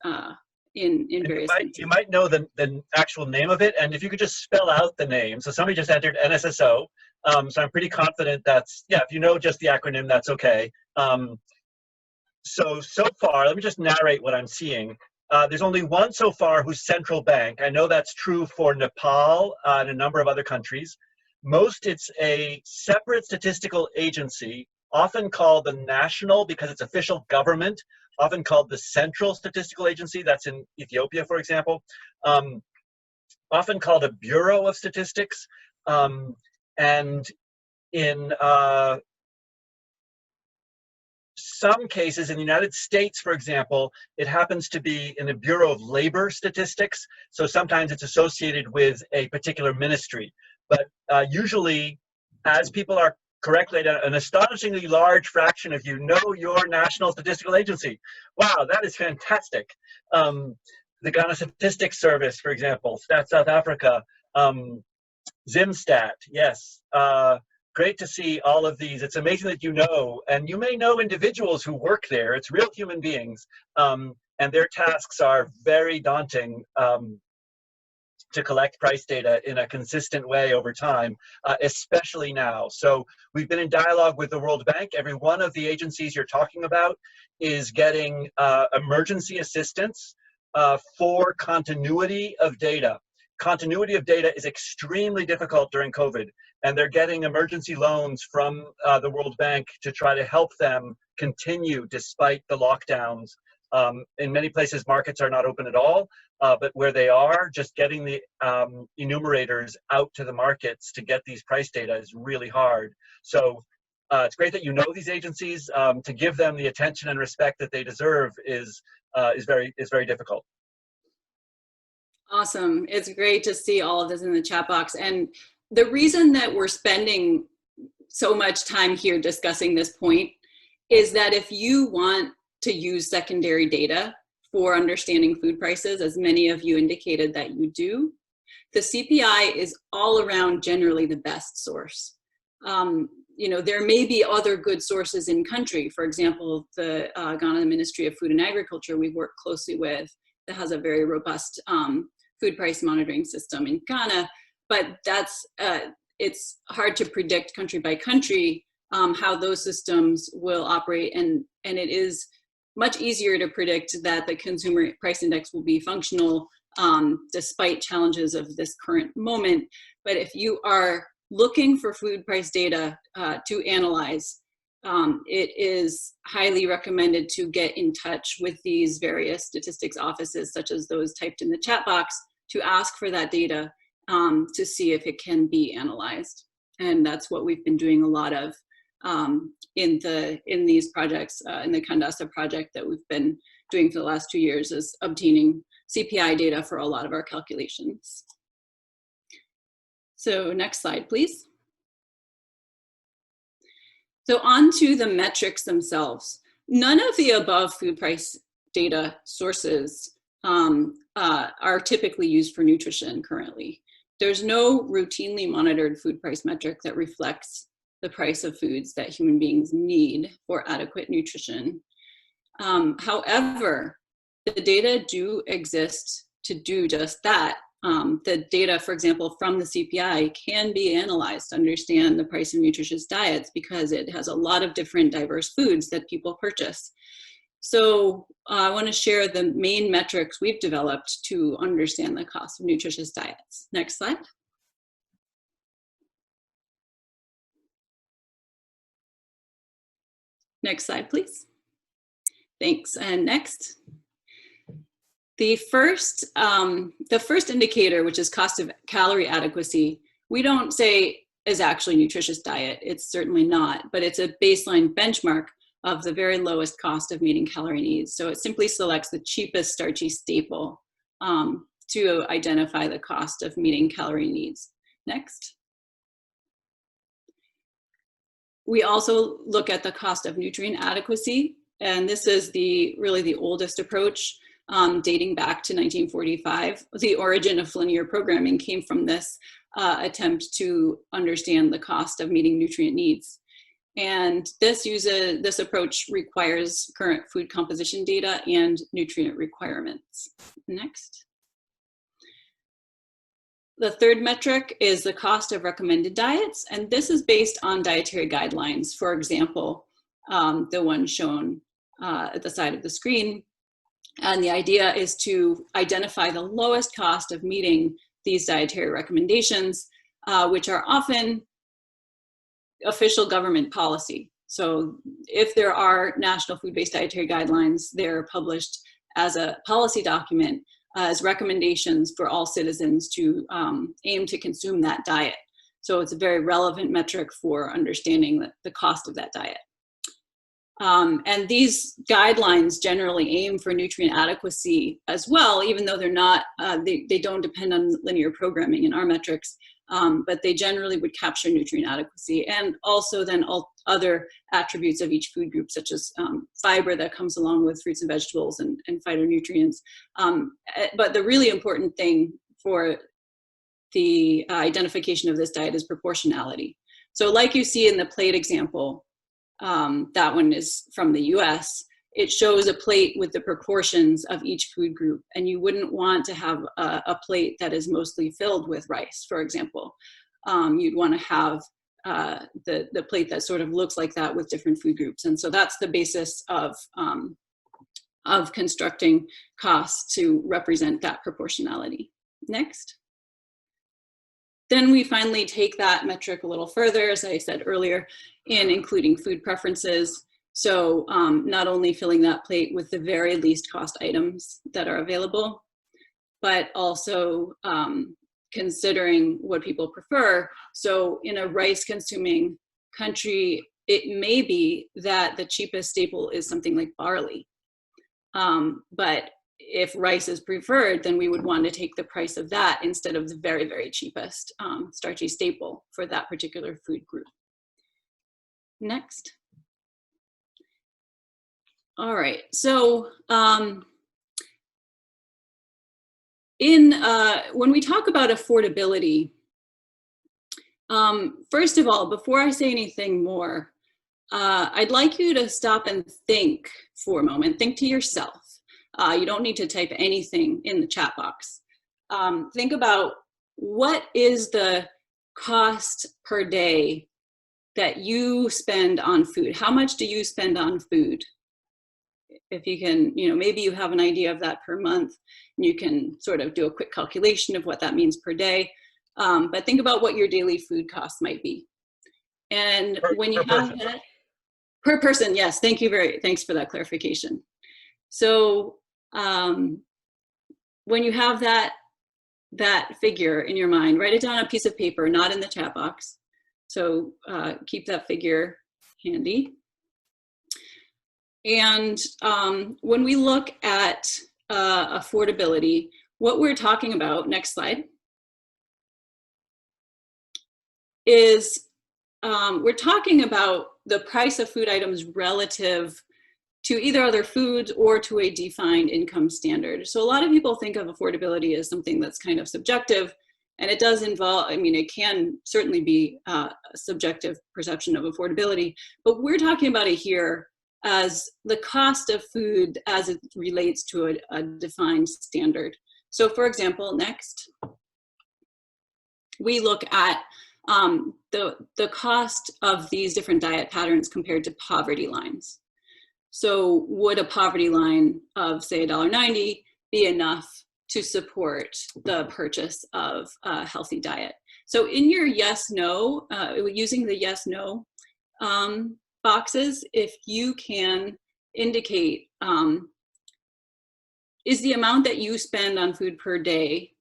in various countries. You might know the actual name of it, and if you could just spell out the name. So somebody just entered NSSO, so I'm pretty confident that's, yeah, if you know just the acronym, that's okay. So far, let me just narrate what I'm seeing. There's only one so far who's central bank. I know that's true for Nepal and a number of other countries. Most, it's a separate statistical agency, often called the national because it's official government, often called the Central Statistical Agency. That's in Ethiopia, for example. Often called a Bureau of Statistics. And in some cases, in the United States, for example, it happens to be in the Bureau of Labor Statistics. So sometimes it's associated with a particular ministry. But usually, as people are correctly, an astonishingly large fraction of you know your national statistical agency. Wow, that is fantastic. The Ghana Statistics Service, for example, Stat South Africa, Zimstat, yes. Great to see all of these. It's amazing that you know, and you may know individuals who work there. It's real human beings, and their tasks are very daunting to collect price data in a consistent way over time, especially now. So we've been in dialogue with the World Bank. Every one of the agencies you're talking about is getting emergency assistance for continuity of data. Continuity of data is extremely difficult during COVID, and they're getting emergency loans from the World Bank to try to help them continue despite the lockdowns. In many places, markets are not open at all, but where they are, just getting the enumerators out to the markets to get these price data is really hard. So it's great that you know these agencies. To give them the attention and respect that they deserve is very difficult. Awesome. It's great to see all of this in the chat box. And the reason that we're spending so much time here discussing this point is that if you want to use secondary data for understanding food prices, as many of you indicated that you do, the CPI is all around generally the best source. You know, there may be other good sources in country. For example, the Ghana Ministry of Food and Agriculture we work closely with that has a very robust food price monitoring system in Ghana, but that's it's hard to predict country by country how those systems will operate, and it is much easier to predict that the consumer price index will be functional despite challenges of this current moment. But if you are looking for food price data to analyze, it is highly recommended to get in touch with these various statistics offices, such as those typed in the chat box, to ask for that data to see if it can be analyzed. And that's what we've been doing a lot of in these projects, in the Kandasa project that we've been doing for the last 2 years, is obtaining CPI data for a lot of our calculations. So next slide, please. So on to the metrics themselves. None of the above food price data sources are typically used for nutrition currently. There's no routinely monitored food price metric that reflects the price of foods that human beings need for adequate nutrition. However, the data do exist to do just that. The data, for example, from the CPI can be analyzed to understand the price of nutritious diets because it has a lot of different diverse foods that people purchase. So I want to share the main metrics we've developed to understand the cost of nutritious diets. Next slide. Next slide, please. Thanks. And next. The first indicator, which is cost of calorie adequacy, we don't say is actually nutritious diet. It's certainly not, but it's a baseline benchmark of the very lowest cost of meeting calorie needs. So it simply selects the cheapest starchy staple to identify the cost of meeting calorie needs. Next. We also look at the cost of nutrient adequacy, and this is really the oldest approach, dating back to 1945. The origin of linear programming came from this attempt to understand the cost of meeting nutrient needs. And this approach requires current food composition data and nutrient requirements. Next. The third metric is the cost of recommended diets, and this is based on dietary guidelines. For example, the one shown at the side of the screen. And the idea is to identify the lowest cost of meeting these dietary recommendations, which are often official government policy. So if there are national food-based dietary guidelines, they're published as a policy document as recommendations for all citizens to aim to consume that diet. So it's a very relevant metric for understanding the cost of that diet. And these guidelines generally aim for nutrient adequacy as well, even though they're not, they don't depend on linear programming in our metrics. but they generally would capture nutrient adequacy, and also then all other attributes of each food group, such as fiber that comes along with fruits and vegetables and phytonutrients. But the really important thing for the identification of this diet is proportionality. So like you see in the plate example, that one is from the US, it shows a plate with the proportions of each food group, and you wouldn't want to have a plate that is mostly filled with rice, for example. You'd want to have the plate that sort of looks like that with different food groups. And so that's the basis of constructing costs to represent that proportionality. Next. Then we finally take that metric a little further, as I said earlier, in including food preferences. So not only filling that plate with the very least cost items that are available, but also considering what people prefer. So in a rice consuming country, it may be that the cheapest staple is something like barley. But if rice is preferred, then we would want to take the price of that instead of the very, very cheapest starchy staple for that particular food group. Next. All right, so when we talk about affordability, first of all, before I say anything more, I'd like you to stop and think for a moment. Think to yourself. You don't need to type anything in the chat box. Think about what is the cost per day that you spend on food. How much do you spend on food? If you can, maybe you have an idea of that per month, and you can sort of do a quick calculation of what that means per day. But think about what your daily food costs might be. And when you have that, per person, yes, thanks for that clarification. So when you have that figure in your mind, write it down on a piece of paper, not in the chat box. So keep that figure handy. And when we look at affordability, what we're talking about, next slide, is we're talking about the price of food items relative to either other foods or to a defined income standard. So a lot of people think of affordability as something that's kind of subjective, and it does involve, it can certainly be a subjective perception of affordability, but we're talking about it here as the cost of food as it relates to a defined standard. So for example, next, we look at the cost of these different diet patterns compared to poverty lines. So would a poverty line of, say, $1.90 be enough to support the purchase of a healthy diet? So in your yes, no, using the yes, no boxes, if you can indicate, is the amount that you spend on food per day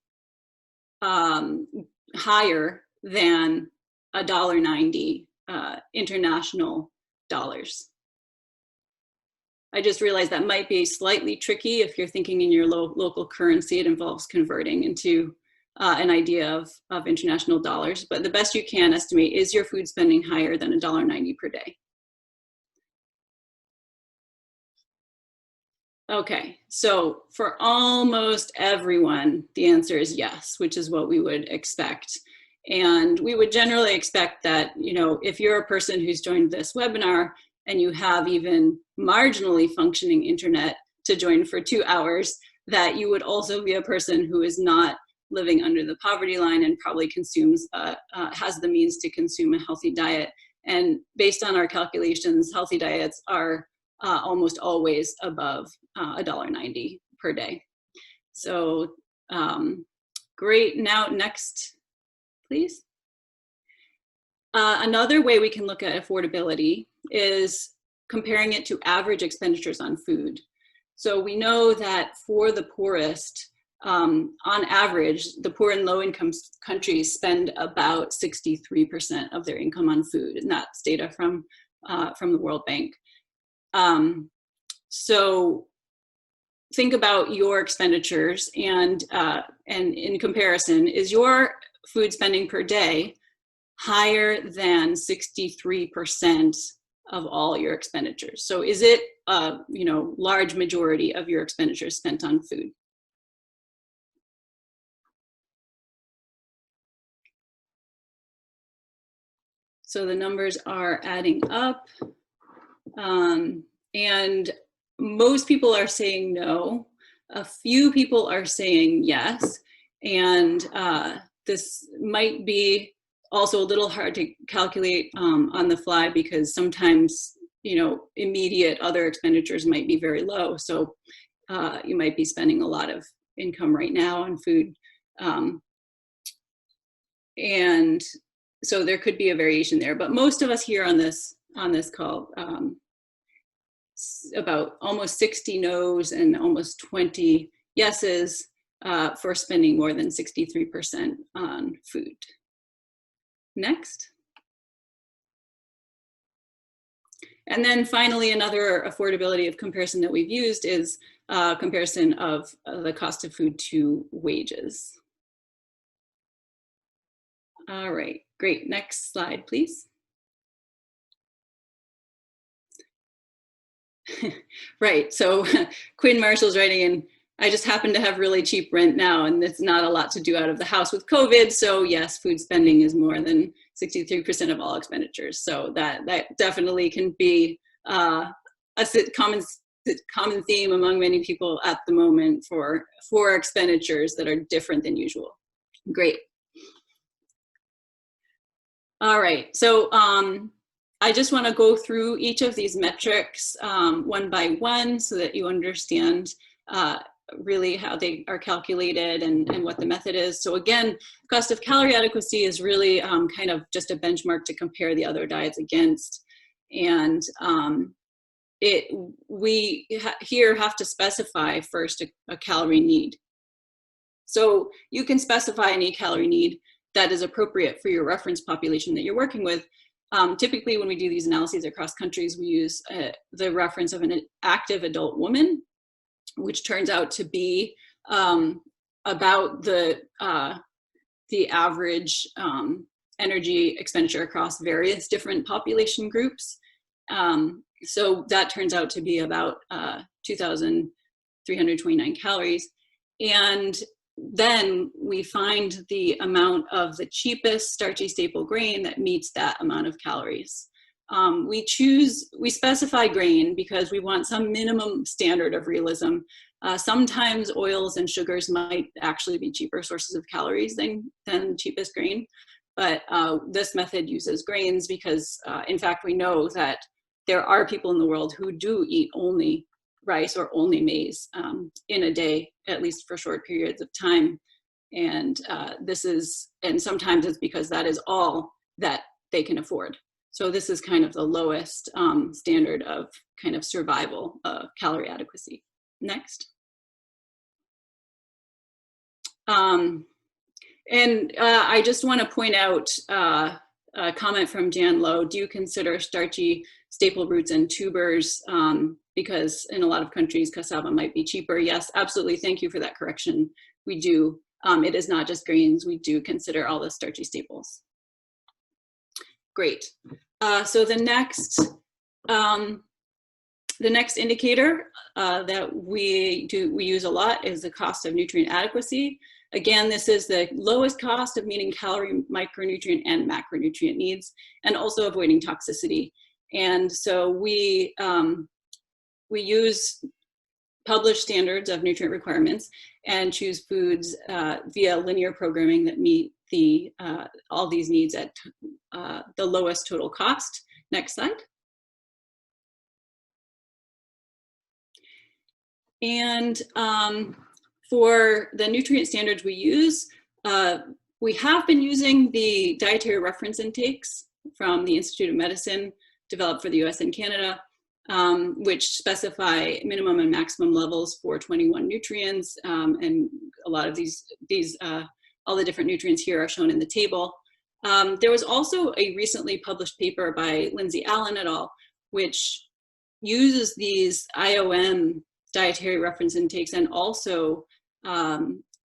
higher than $1.90 international dollars? I just realized that might be slightly tricky if you're thinking in your local currency. It involves converting into an idea of international dollars, but the best you can estimate, is your food spending higher than $1.90 per day? Okay, so for almost everyone, the answer is yes, which is what we would expect. And we would generally expect that, if you're a person who's joined this webinar and you have even marginally functioning internet to join for 2 hours, that you would also be a person who is not living under the poverty line and probably consumes, has the means to consume a healthy diet. And based on our calculations, healthy diets are almost always above $1.90 per day. So great. Now next, please. Another way we can look at affordability is comparing it to average expenditures on food. So we know that for the poorest, on average, the poor and low income countries spend about 63% of their income on food, and that's data from the World Bank. So think about your expenditures, and in comparison, is your food spending per day higher than 63% of all your expenditures? So is it a large majority of your expenditures spent on food? So the numbers are adding up, and most people are saying no. A few people are saying yes, and this might be also a little hard to calculate on the fly, because sometimes immediate other expenditures might be very low. So you might be spending a lot of income right now on food, and so there could be a variation there. But most of us here on this call, about almost 60 no's and almost 20 yeses for spending more than 63% on food. Next. And then finally, another affordability of comparison that we've used is comparison of the cost of food to wages. All right, great. Next slide, please. Right, so Quinn Marshall's writing in, I just happen to have really cheap rent now, and it's not a lot to do out of the house with COVID. So yes, food spending is more than 63% of all expenditures. So that definitely can be a common theme among many people at the moment for expenditures that are different than usual. Great. All right, so I just want to go through each of these metrics one by one so that you understand really how they are calculated and what the method is. So again, cost of calorie adequacy is really kind of just a benchmark to compare the other diets against. And we here have to specify first a calorie need. So you can specify any calorie need that is appropriate for your reference population that you're working with. Typically, when we do these analyses across countries, we use the reference of an active adult woman, which turns out to be about the average energy expenditure across various different population groups. So that turns out to be about 2,329 calories. And then we find the amount of the cheapest starchy staple grain that meets that amount of calories. We specify grain because we want some minimum standard of realism. Sometimes oils and sugars might actually be cheaper sources of calories than cheapest grain. But this method uses grains because, in fact, we know that there are people in the world who do eat only rice or only maize in a day, at least for short periods of time. And sometimes it's because that is all that they can afford. So this is kind of the lowest standard of kind of survival of calorie adequacy. Next. And I just want to point out a comment from Jan Lowe. Do you consider starchy staple roots and tubers? Because in a lot of countries, cassava might be cheaper. Yes, absolutely. Thank you for that correction. We do. It is not just grains. We do consider all the starchy staples. Great. So the next indicator that we use a lot is the cost of nutrient adequacy. Again, this is the lowest cost of meeting calorie, micronutrient, and macronutrient needs, and also avoiding toxicity. And so we use published standards of nutrient requirements and choose foods via linear programming that meet all these needs at the lowest total cost. Next slide. And for the nutrient standards we use, we have been using the dietary reference intakes from the Institute of Medicine developed for the US and Canada, which specify minimum and maximum levels for 21 nutrients. And a lot of all the different nutrients here are shown in the table. There was also a recently published paper by Lindsay Allen et al., which uses these IOM dietary reference intakes and also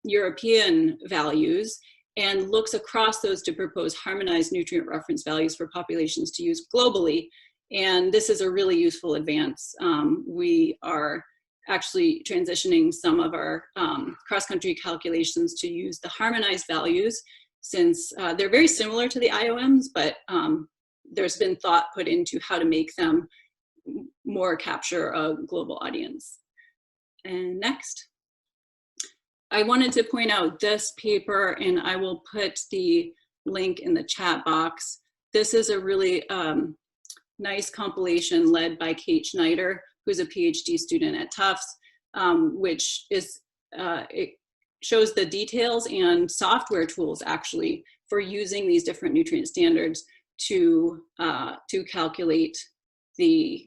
European values and looks across those to propose harmonized nutrient reference values for populations to use globally. And this is a really useful advance. We are actually transitioning some of our cross-country calculations to use the harmonized values, since they're very similar to the IOMs, but there's been thought put into how to make them more capture a global audience. And next. I wanted to point out this paper, and I will put the link in the chat box. This is a really nice compilation led by Kate Schneider, who's a PhD student at Tufts, which is, it shows the details and software tools actually for using these different nutrient standards to calculate the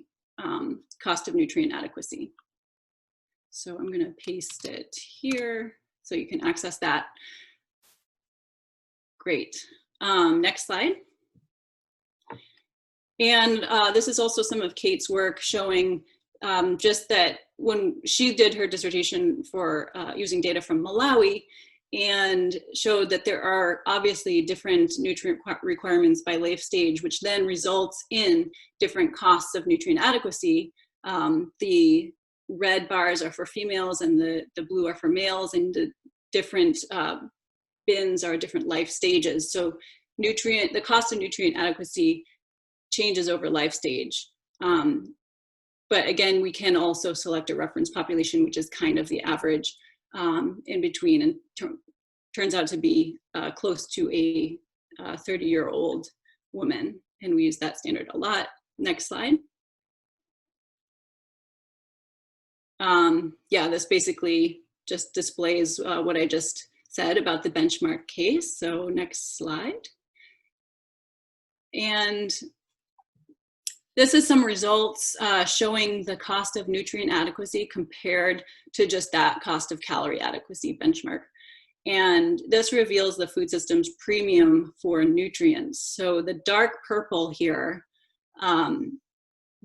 cost of nutrient adequacy. So I'm gonna paste it here so you can access that. Great. Next slide. And this is also some of Kate's work showing just that when she did her dissertation for using data from Malawi, and showed that there are obviously different nutrient requirements by life stage, which then results in different costs of nutrient adequacy. The red bars are for females and the blue are for males, and the different bins are different life stages. So the cost of nutrient adequacy changes over life stage. But again, we can also select a reference population, which is kind of the average in between, and turns out to be close to a 30-year-old woman. And we use that standard a lot. Next slide. Yeah, this basically just displays what I just said about the benchmark case. So next slide. And this is some results showing the cost of nutrient adequacy compared to just that cost of calorie adequacy benchmark. And this reveals the food system's premium for nutrients. So the dark purple here,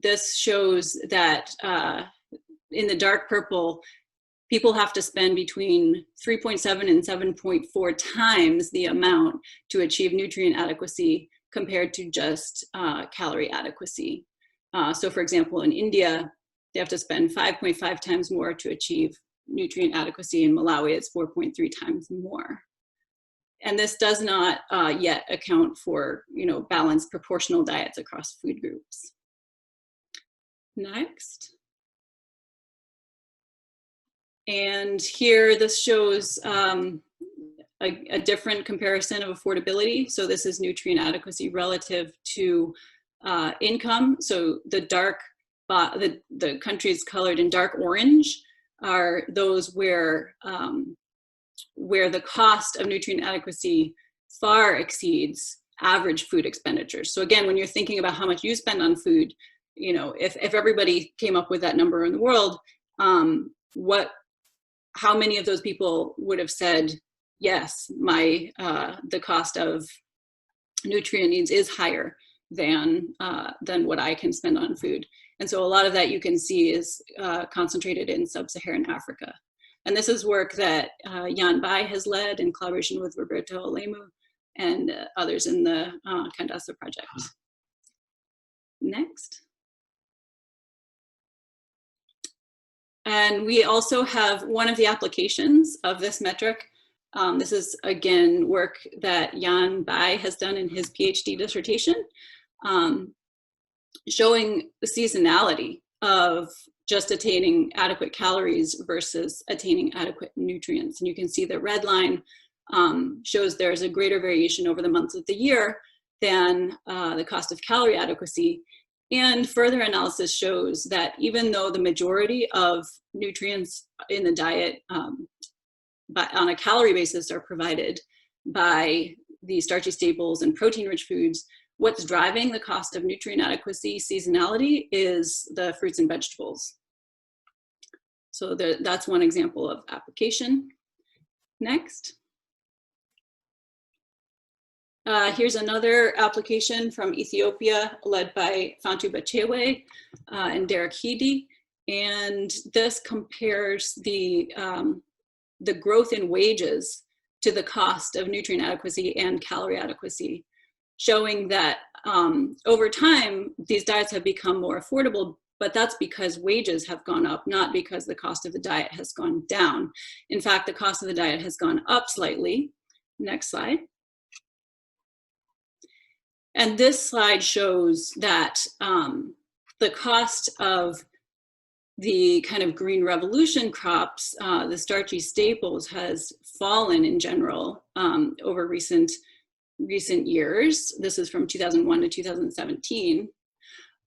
this shows that in the dark purple, people have to spend between 3.7 and 7.4 times the amount to achieve nutrient adequacy compared to just calorie adequacy. So for example, in India, they have to spend 5.5 times more to achieve nutrient adequacy. In Malawi, it's 4.3 times more. And this does not yet account for, balanced proportional diets across food groups. Next. And here, this shows a different comparison of affordability. So this is nutrient adequacy relative to income. So the the countries colored in dark orange are those where the cost of nutrient adequacy far exceeds average food expenditures. So again, when you're thinking about how much you spend on food, if everybody came up with that number in the world, how many of those people would have said, yes, the cost of nutrient needs is higher than what I can spend on food. And so a lot of that you can see is concentrated in sub-Saharan Africa. And this is work that Jan Bai has led in collaboration with Roberto Olemu and others in the Kandasa project. Next. And we also have one of the applications of this metric. This is, again, work that Jan Bai has done in his PhD dissertation, showing the seasonality of just attaining adequate calories versus attaining adequate nutrients. And you can see the red line shows there's a greater variation over the months of the year than the cost of calorie adequacy. And further analysis shows that even though the majority of nutrients in the diet on a calorie basis are provided by the starchy staples and protein-rich foods, what's driving the cost of nutrient adequacy seasonality is the fruits and vegetables. So that's one example of application. Next. Here's another application from Ethiopia led by Fantu Bachewe and Derek Heedy. And this compares the growth in wages to the cost of nutrient adequacy and calorie adequacy, showing that over time, these diets have become more affordable, but that's because wages have gone up, not because the cost of the diet has gone down. In fact, the cost of the diet has gone up slightly. Next slide. And this slide shows that the cost of the kind of green revolution crops, the starchy staples, has fallen in general over recent years. This is from 2001 to 2017.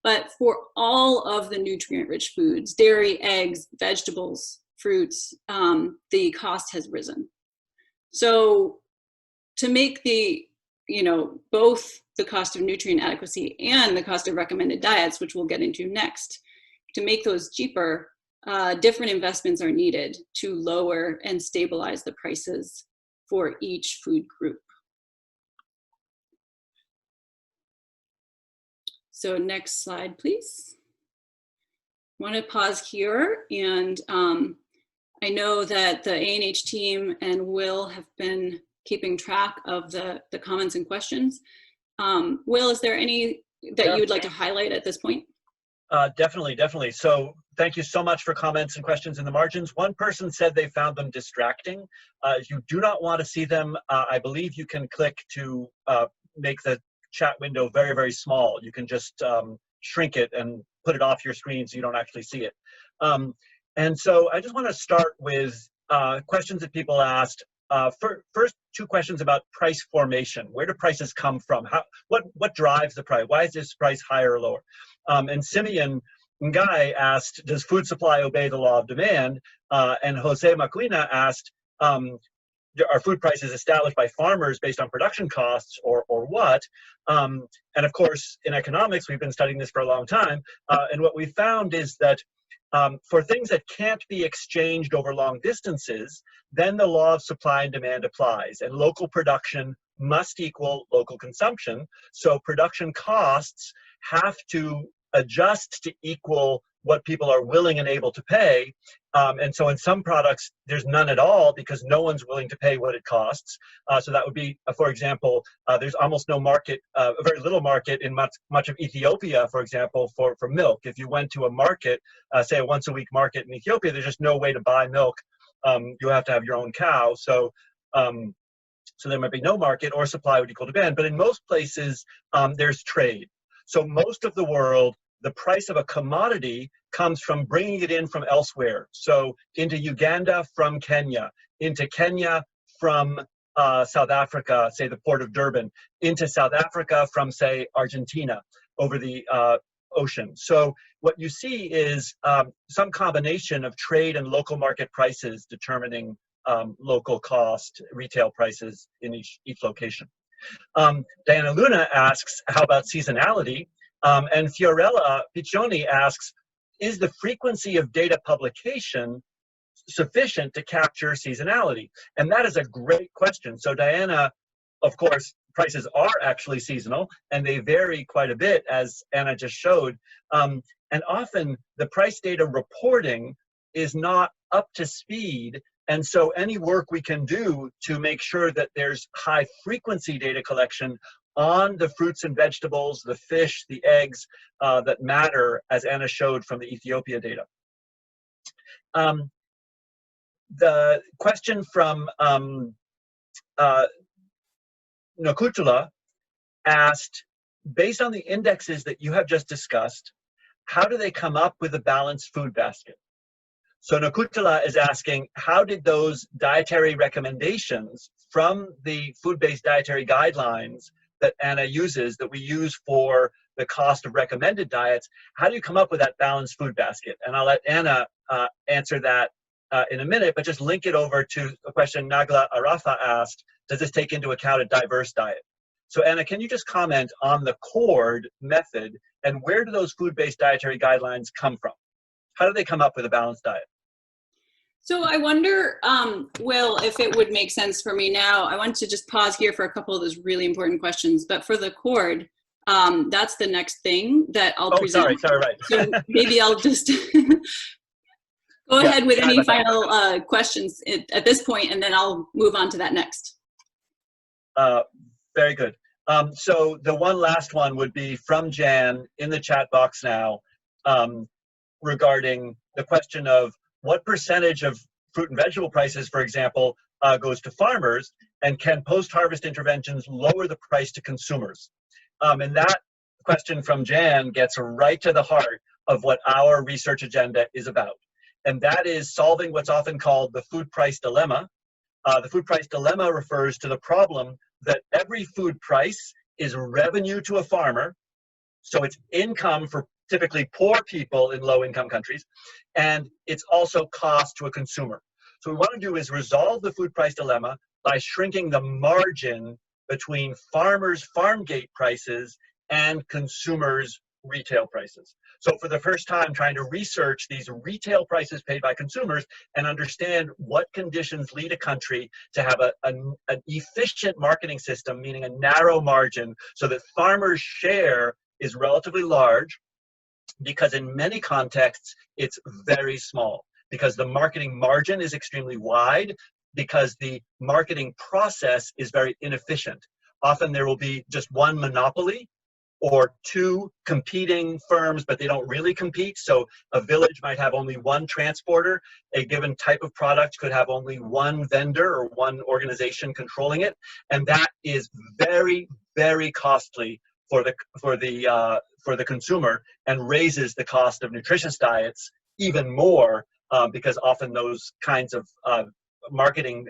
But for all of the nutrient-rich foods, dairy, eggs, vegetables, fruits, the cost has risen. So to make the, both the cost of nutrient adequacy and the cost of recommended diets, which we'll get into next, to make those cheaper, different investments are needed to lower and stabilize the prices for each food group. So next slide, please. I want to pause here, and I know that the ANH team and Will have been keeping track of the comments and questions. Will, is there any that you would like to highlight at this point? Definitely. So thank you so much for comments and questions in the margins. One person said they found them distracting. If you do not want to see them, I believe you can click to make the chat window very, very small. You can just shrink it and put it off your screen so you don't actually see it. And so I just want to start with questions that people asked. First, two questions about price formation. Where do prices come from? What drives the price? Why is this price higher or lower? And Simeon Ngai asked, does food supply obey the law of demand? And Jose Macuina asked, are food prices established by farmers based on production costs or what? And of course, in economics, we've been studying this for a long time. And what we found is that for things that can't be exchanged over long distances, then the law of supply and demand applies. And local production must equal local consumption. So production costs have to adjust to equal what people are willing and able to pay. And so in some products, there's none at all because no one's willing to pay what it costs. So that would be, for example, there's almost no market, very little market in much of Ethiopia, for example, for milk. If you went to a market, say a once-a-week market in Ethiopia, there's just no way to buy milk. You have to have your own cow. So there might be no market, or supply would equal demand. But in most places, there's trade. So most of the world, the price of a commodity comes from bringing it in from elsewhere. So into Uganda from Kenya, into Kenya from South Africa, say the port of Durban, into South Africa from, say, Argentina over the ocean. So what you see is some combination of trade and local market prices determining local cost, retail prices in each location. Diana Luna asks, how about seasonality? And Fiorella Piccioni asks, is the frequency of data publication sufficient to capture seasonality? And that is a great question. So Diana, of course, prices are actually seasonal, and they vary quite a bit, as Anna just showed. And often the price data reporting is not up to speed. And so any work we can do to make sure that there's high frequency data collection on the fruits and vegetables, the fish, the eggs that matter, as Anna showed from the Ethiopia data. The question from Nokutula asked, based on the indexes that you have just discussed, how do they come up with a balanced food basket? So Nokutula is asking, how did those dietary recommendations from the food-based dietary guidelines that Anna uses, that we use for the cost of recommended diets, how do you come up with that balanced food basket? And I'll let Anna answer that in a minute, but just link it over to a question Nagla Arafa asked, does this take into account a diverse diet? So Anna, can you just comment on the CORD method, and where do those food-based dietary guidelines come from? How do they come up with a balanced diet? So I wonder, Will, if it would make sense for me now, I want to just pause here for a couple of those really important questions, but for the CORD, that's the next thing that I'll present. Sorry, right. So maybe I'll just, Go Yeah, ahead with sorry any about that. final questions at this point, and then I'll move on to that next. Very good. So the one last one would be from Jan in the chat box now, regarding the question of what percentage of fruit and vegetable prices, for example, goes to farmers, and can post-harvest interventions lower the price to consumers? And that question from Jan gets right to the heart of what our research agenda is about. And that is solving what's often called the food price dilemma. The food price dilemma refers to the problem that every food price is revenue to a farmer, so it's income for typically poor people in low-income countries, and it's also cost to a consumer. So what we want to do is resolve the food price dilemma by shrinking the margin between farmers' farm gate prices and consumers' retail prices. So for the first time, trying to research these retail prices paid by consumers and understand what conditions lead a country to have an efficient marketing system, meaning a narrow margin, so that farmers' share is relatively large, because in many contexts, it's very small, because the marketing margin is extremely wide, because the marketing process is very inefficient. Often there will be just one monopoly or two competing firms, but they don't really compete. So a village might have only one transporter. A given type of product could have only one vendor or one organization controlling it. And that is very, very costly for the consumer, and raises the cost of nutritious diets even more, because often those kinds of marketing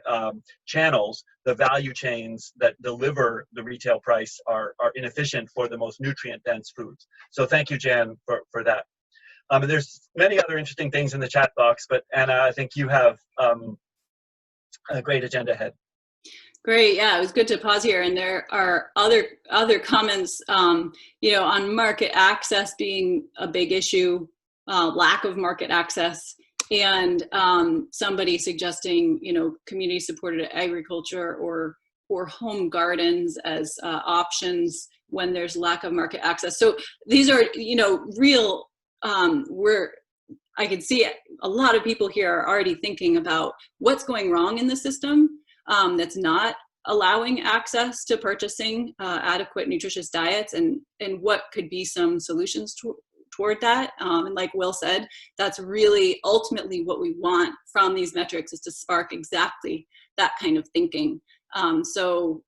channels, the value chains that deliver the retail price are inefficient for the most nutrient-dense foods. So thank you, Jan, for that. And there's many other interesting things in the chat box, but Anna, I think you have a great agenda ahead. Great, yeah, it was good to pause here, and there are other comments, you know, on market access being a big issue, lack of market access, and somebody suggesting, you know, community-supported agriculture or home gardens as options when there's lack of market access. So these are, you know, real. I can see a lot of people here are already thinking about what's going wrong in the system that's not allowing access to purchasing adequate nutritious diets, and what could be some solutions toward that. And like Will said, that's really ultimately what we want from these metrics, is to spark exactly that kind of thinking. We'll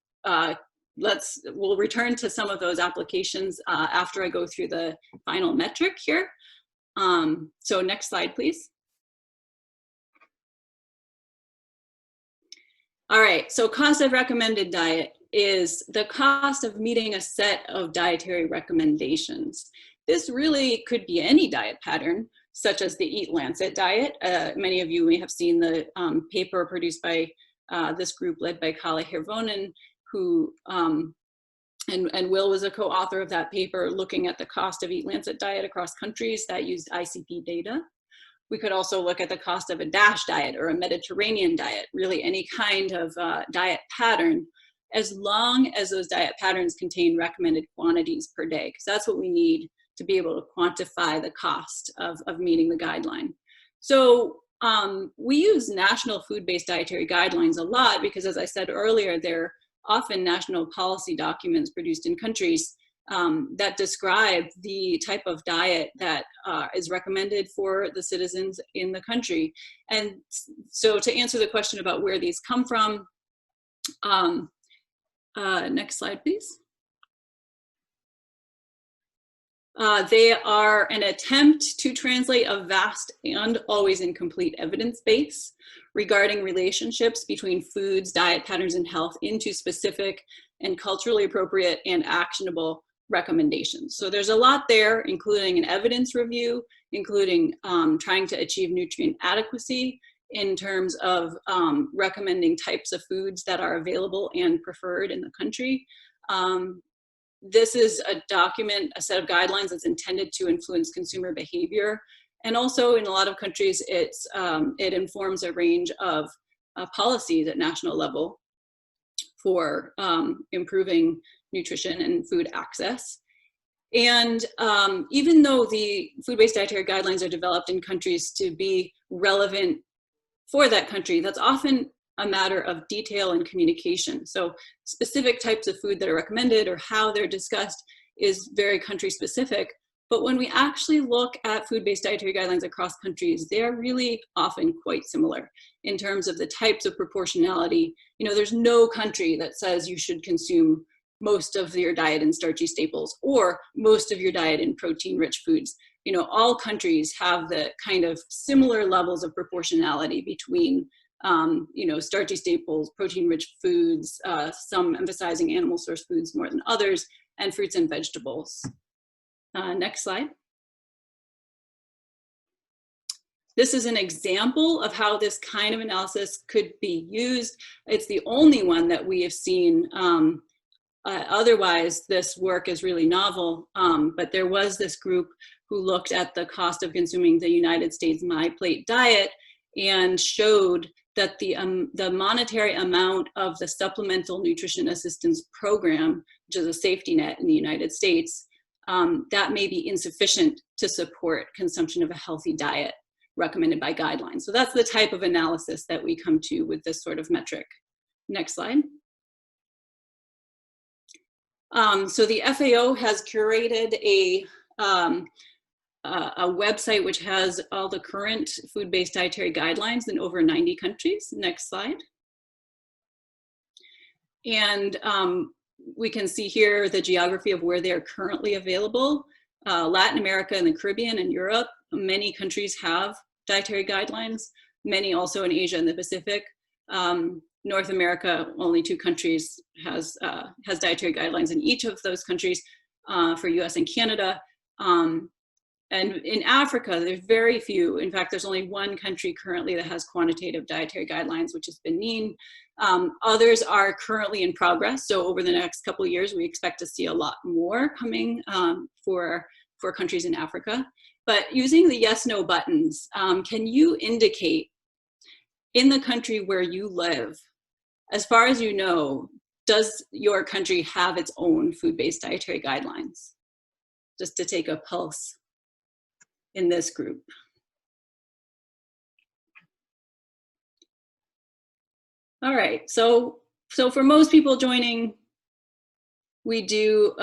return to some of those applications after I go through the final metric here. So next slide, please. All right, so cost of recommended diet is the cost of meeting a set of dietary recommendations. This really could be any diet pattern, such as the Eat Lancet diet. Many of you may have seen the paper produced by this group led by Kalle Hirvonen, who, and Will was a co-author of that paper looking at the cost of Eat Lancet diet across countries that used ICP data. We could also look at the cost of a DASH diet or a Mediterranean diet, really any kind of diet pattern, as long as those diet patterns contain recommended quantities per day, because that's what we need to be able to quantify the cost of meeting the guideline. So we use national food-based dietary guidelines a lot because, as I said earlier, they're often national policy documents produced in countries that describe the type of diet that is recommended for the citizens in the country. And so to answer the question about where these come from, next slide, please. They are an attempt to translate a vast and always incomplete evidence base regarding relationships between foods, diet patterns, and health into specific and culturally appropriate and actionable recommendations. So there's a lot there, including an evidence review, including trying to achieve nutrient adequacy in terms of recommending types of foods that are available and preferred in the country. This is a document, a set of guidelines that's intended to influence consumer behavior. And also in a lot of countries, it informs a range of policies at national level for improving nutrition and food access. And even though the food-based dietary guidelines are developed in countries to be relevant for that country, that's often a matter of detail and communication. So specific types of food that are recommended or how they're discussed is very country specific. But when we actually look at food-based dietary guidelines across countries, they're really often quite similar in terms of the types of proportionality. You know, there's no country that says you should consume most of your diet in starchy staples or most of your diet in protein-rich foods. You know, all countries have the kind of similar levels of proportionality between, you know, starchy staples, protein-rich foods, some emphasizing animal source foods more than others, and fruits and vegetables. Next slide. This is an example of how this kind of analysis could be used. It's the only one that we have seen. Otherwise, this work is really novel, but there was this group who looked at the cost of consuming the United States My Plate diet and showed that the monetary amount of the Supplemental Nutrition Assistance Program, which is a safety net in the United States, that may be insufficient to support consumption of a healthy diet recommended by guidelines. So that's the type of analysis that we come to with this sort of metric. Next slide. So the FAO has curated a website which has all the current food-based dietary guidelines in over 90 countries. Next slide. And we can see here the geography of where they are currently available. Latin America and the Caribbean and Europe, many countries have dietary guidelines, many also in Asia and the Pacific. North America, only 2 countries has dietary guidelines in each of those countries for US and Canada. And in Africa, there's very few. In fact, there's only 1 country currently that has quantitative dietary guidelines, which is Benin. Others are currently in progress. So over the next couple of years, we expect to see a lot more coming for countries in Africa. But using the yes/no buttons, can you indicate in the country where you live, as far as you know, does your country have its own food-based dietary guidelines? Just to take a pulse in this group. All right, so for most people joining, we do,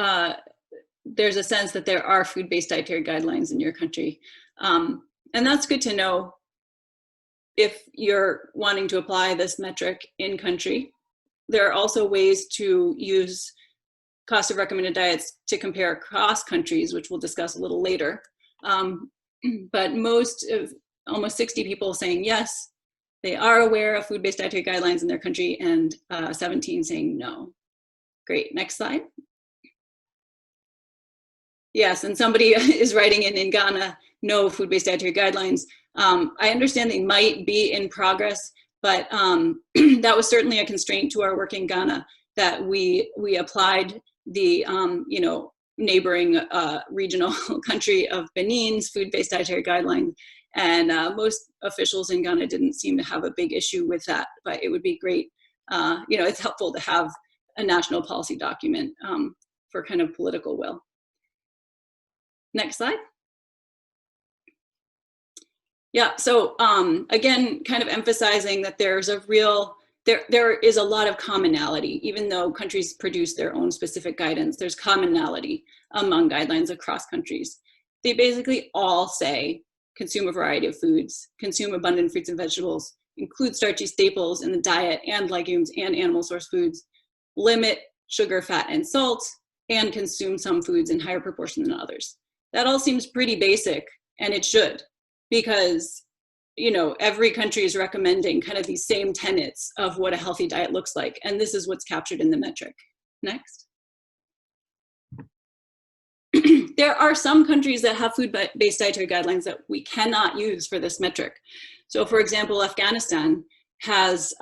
there's a sense that there are food-based dietary guidelines in your country. And that's good to know if you're wanting to apply this metric in country. There are also ways to use cost of recommended diets to compare across countries, which we'll discuss a little later. But almost 60 people saying yes, they are aware of food-based dietary guidelines in their country, and 17 saying no. Great, next slide. Yes, and somebody is writing in Ghana, no food-based dietary guidelines. I understand they might be in progress, but that was certainly a constraint to our work in Ghana, that we applied the you know, neighboring regional country of Benin's food-based dietary guidelines, and most officials in Ghana didn't seem to have a big issue with that. But it would be great, you know, it's helpful to have a national policy document for kind of political will. Next slide. Yeah, so again, kind of emphasizing that there's a real, there is a lot of commonality. Even though countries produce their own specific guidance, there's commonality among guidelines across countries. They basically all say, consume a variety of foods, consume abundant fruits and vegetables, include starchy staples in the diet and legumes and animal source foods, limit sugar, fat, and salt, and consume some foods in higher proportion than others. That all seems pretty basic, and it should, because, you know, every country is recommending kind of these same tenets of what a healthy diet looks like, and this is what's captured in the metric. Next. There are some countries that have food-based dietary guidelines that we cannot use for this metric. So for example, Afghanistan has,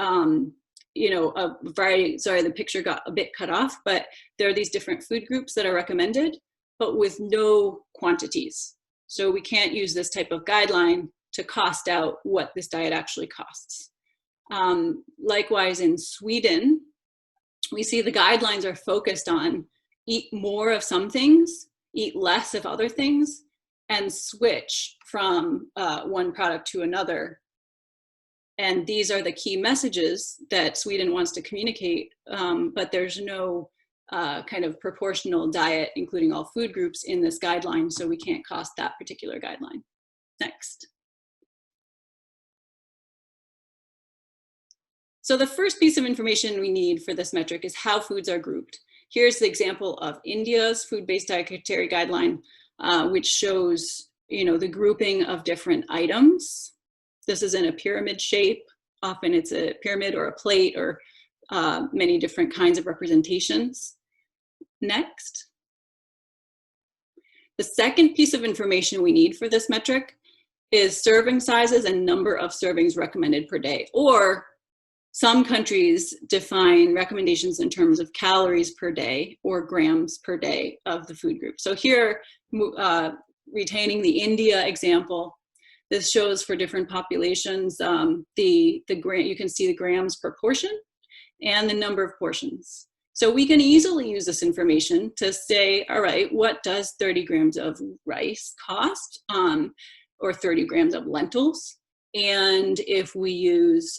you know, a variety, sorry, the picture got a bit cut off, but there are these different food groups that are recommended, but with no quantities. So we can't use this type of guideline to cost out what this diet actually costs. Likewise, in Sweden, we see the guidelines are focused on eat more of some things eat less of other things, and switch from one product to another. And these are the key messages that Sweden wants to communicate, but there's no kind of proportional diet, including all food groups, in this guideline, so we can't cost that particular guideline. Next. So the first piece of information we need for this metric is how foods are grouped. Here's the example of India's food-based dietary guideline, which shows, the grouping of different items. This is in a pyramid shape. Often it's a pyramid or a plate or many different kinds of representations. Next. The second piece of information we need for this metric is serving sizes and number of servings recommended per day, or some countries define recommendations in terms of calories per day or grams per day of the food group. So here, retaining the India example, this shows for different populations, you can see the grams per portion and the number of portions. So we can easily use this information to say, all right, what does 30 grams of rice cost, or 30 grams of lentils? And if we use,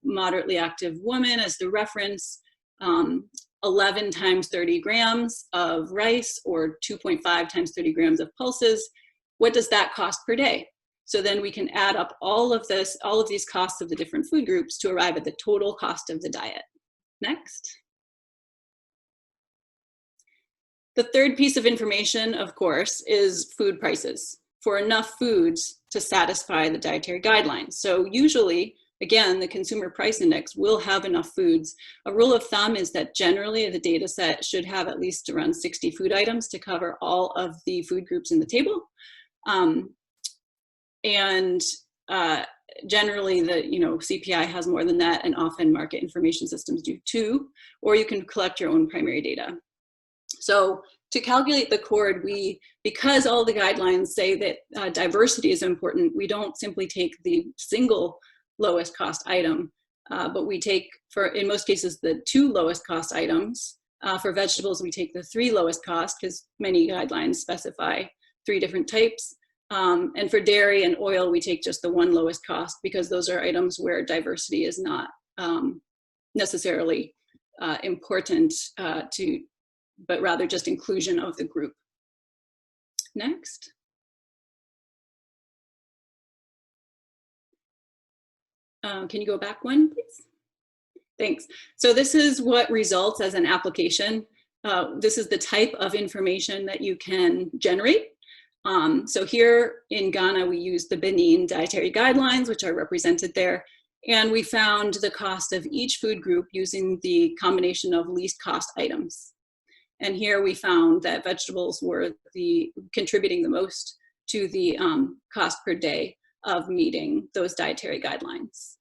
moderately active woman as the reference, 11 times 30 grams of rice or 2.5 times 30 grams of pulses, what does that cost per day? So then we can add up all of these costs of the different food groups to arrive at the total cost of the diet. Next. The third piece of information, of course, is food prices for enough foods to satisfy the dietary guidelines. So usually, again, the consumer price index will have enough foods. A rule of thumb is that generally the data set should have at least around 60 food items to cover all of the food groups in the table. Generally the CPI has more than that, and often market information systems do too, or you can collect your own primary data. So to calculate the CORD, because all the guidelines say that diversity is important, we don't simply take the single lowest cost item, but we take, in most cases, the 2 lowest cost items. For vegetables, we take the 3 lowest cost, because many guidelines specify 3 different types. And for dairy and oil, we take just the 1 lowest cost, because those are items where diversity is not necessarily important but rather just inclusion of the group. Next. Can you go back one, please? Thanks. So this is what results as an application. This is the type of information that you can generate. So here in Ghana, we use the Benin dietary guidelines, which are represented there. And we found the cost of each food group using the combination of least cost items. And here we found that vegetables were contributing the most to the cost per day of meeting those dietary guidelines.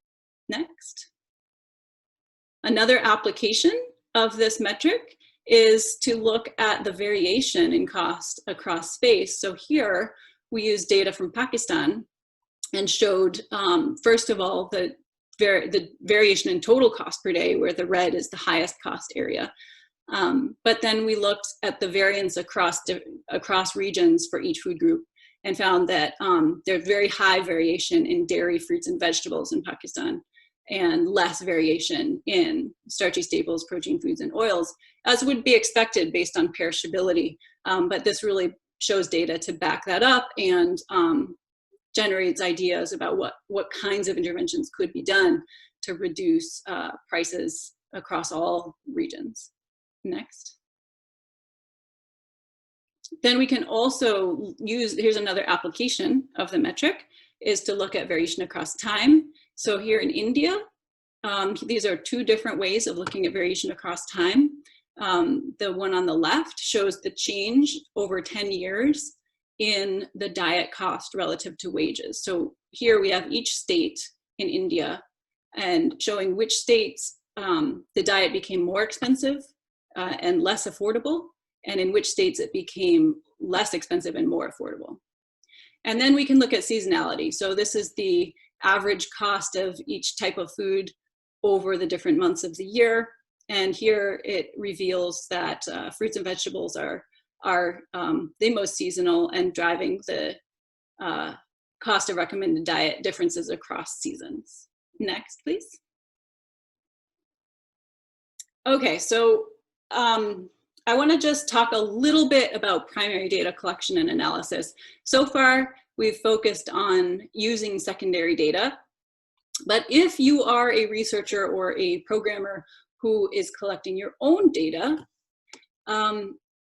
Next. Another application of this metric is to look at the variation in cost across space. So here we used data from Pakistan and showed, first of all, the variation in total cost per day, where the red is the highest cost area. But then we looked at the variance across regions for each food group and found that there's very high variation in dairy, fruits, and vegetables in Pakistan, and less variation in starchy staples, protein foods, and oils, as would be expected based on perishability. But this really shows data to back that up and generates ideas about what kinds of interventions could be done to reduce prices across all regions. Next. Then we can also use, here's another application of the metric, is to look at variation across time. So here in India, these are 2 different ways of looking at variation across time. The one on the left shows the change over 10 years in the diet cost relative to wages. So here we have each state in India and showing which states the diet became more expensive and less affordable, and in which states it became less expensive and more affordable. And then we can look at seasonality. So this is the average cost of each type of food over the different months of the year. And here it reveals that fruits and vegetables are are the most seasonal and driving the cost of recommended diet differences across seasons. Next, please. Okay, so I want to just talk a little bit about primary data collection and analysis. So far, we've focused on using secondary data, but if you are a researcher or a programmer who is collecting your own data,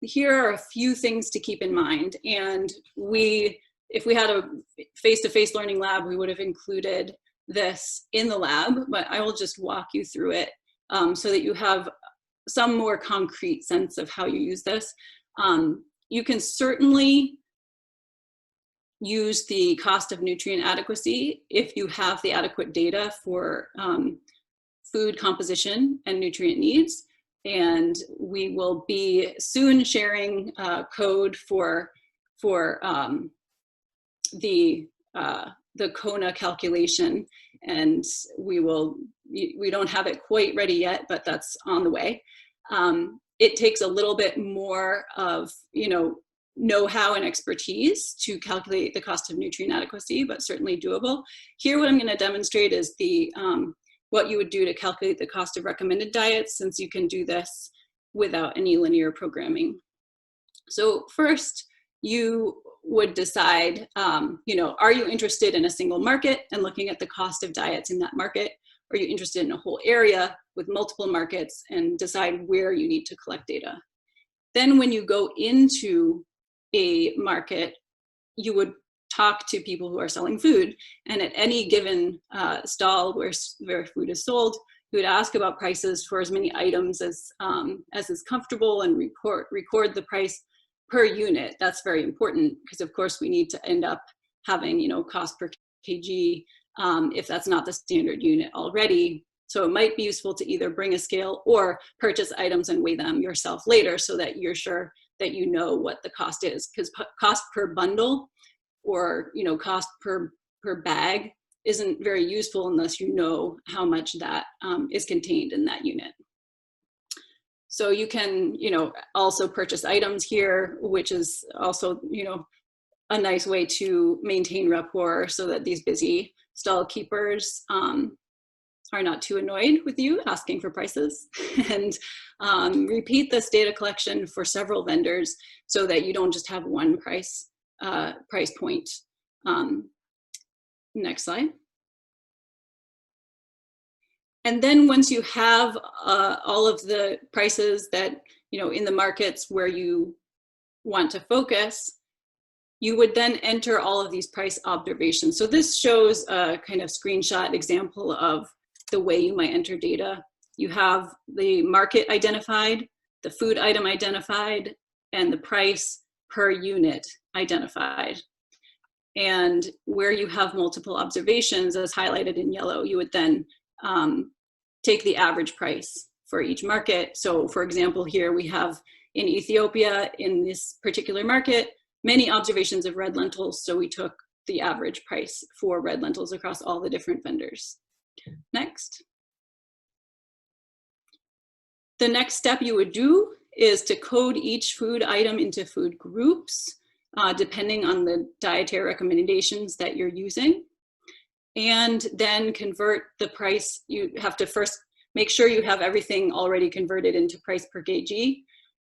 here are a few things to keep in mind. And if we had a face-to-face learning lab, we would have included this in the lab, but I will just walk you through it so that you have some more concrete sense of how you use this. You can certainly use the cost of nutrient adequacy if you have the adequate data for food composition and nutrient needs. And we will be soon sharing code for the CONA calculation, and we don't have it quite ready yet, but that's on the way. It takes a little bit more of know-how and expertise to calculate the cost of nutrient adequacy, but certainly doable. Here, what I'm going to demonstrate is what you would do to calculate the cost of recommended diets, since you can do this without any linear programming. So first, you would decide, are you interested in a single market and looking at the cost of diets in that market? Or are you interested in a whole area with multiple markets and decide where you need to collect data? Then when you go into a market, you would talk to people who are selling food, and at any given stall where food is sold, you would ask about prices for as many items as is comfortable and record the price per unit. That's very important because, of course, we need to end up having cost per kg if that's not the standard unit already. So it might be useful to either bring a scale or purchase items and weigh them yourself later so that you're sure that you know what the cost is, because cost per bundle or cost per bag isn't very useful unless you know how much that is contained in that unit. So you can also purchase items here, which is also a nice way to maintain rapport so that these busy stall keepers are not too annoyed with you asking for prices. And repeat this data collection for several vendors so that you don't just have one price point. Next slide. And then once you have all of the prices that, in the markets where you want to focus, you would then enter all of these price observations. So this shows a kind of screenshot example of the way you might enter data. You have the market identified, the food item identified, and the price per unit identified. And where you have multiple observations, as highlighted in yellow, you would then take the average price for each market. So for example, here we have in Ethiopia, in this particular market, many observations of red lentils. So we took the average price for red lentils across all the different vendors. Next. The next step you would do is to code each food item into food groups, depending on the dietary recommendations that you're using. And then convert the price. You have to first make sure you have everything already converted into price per kg,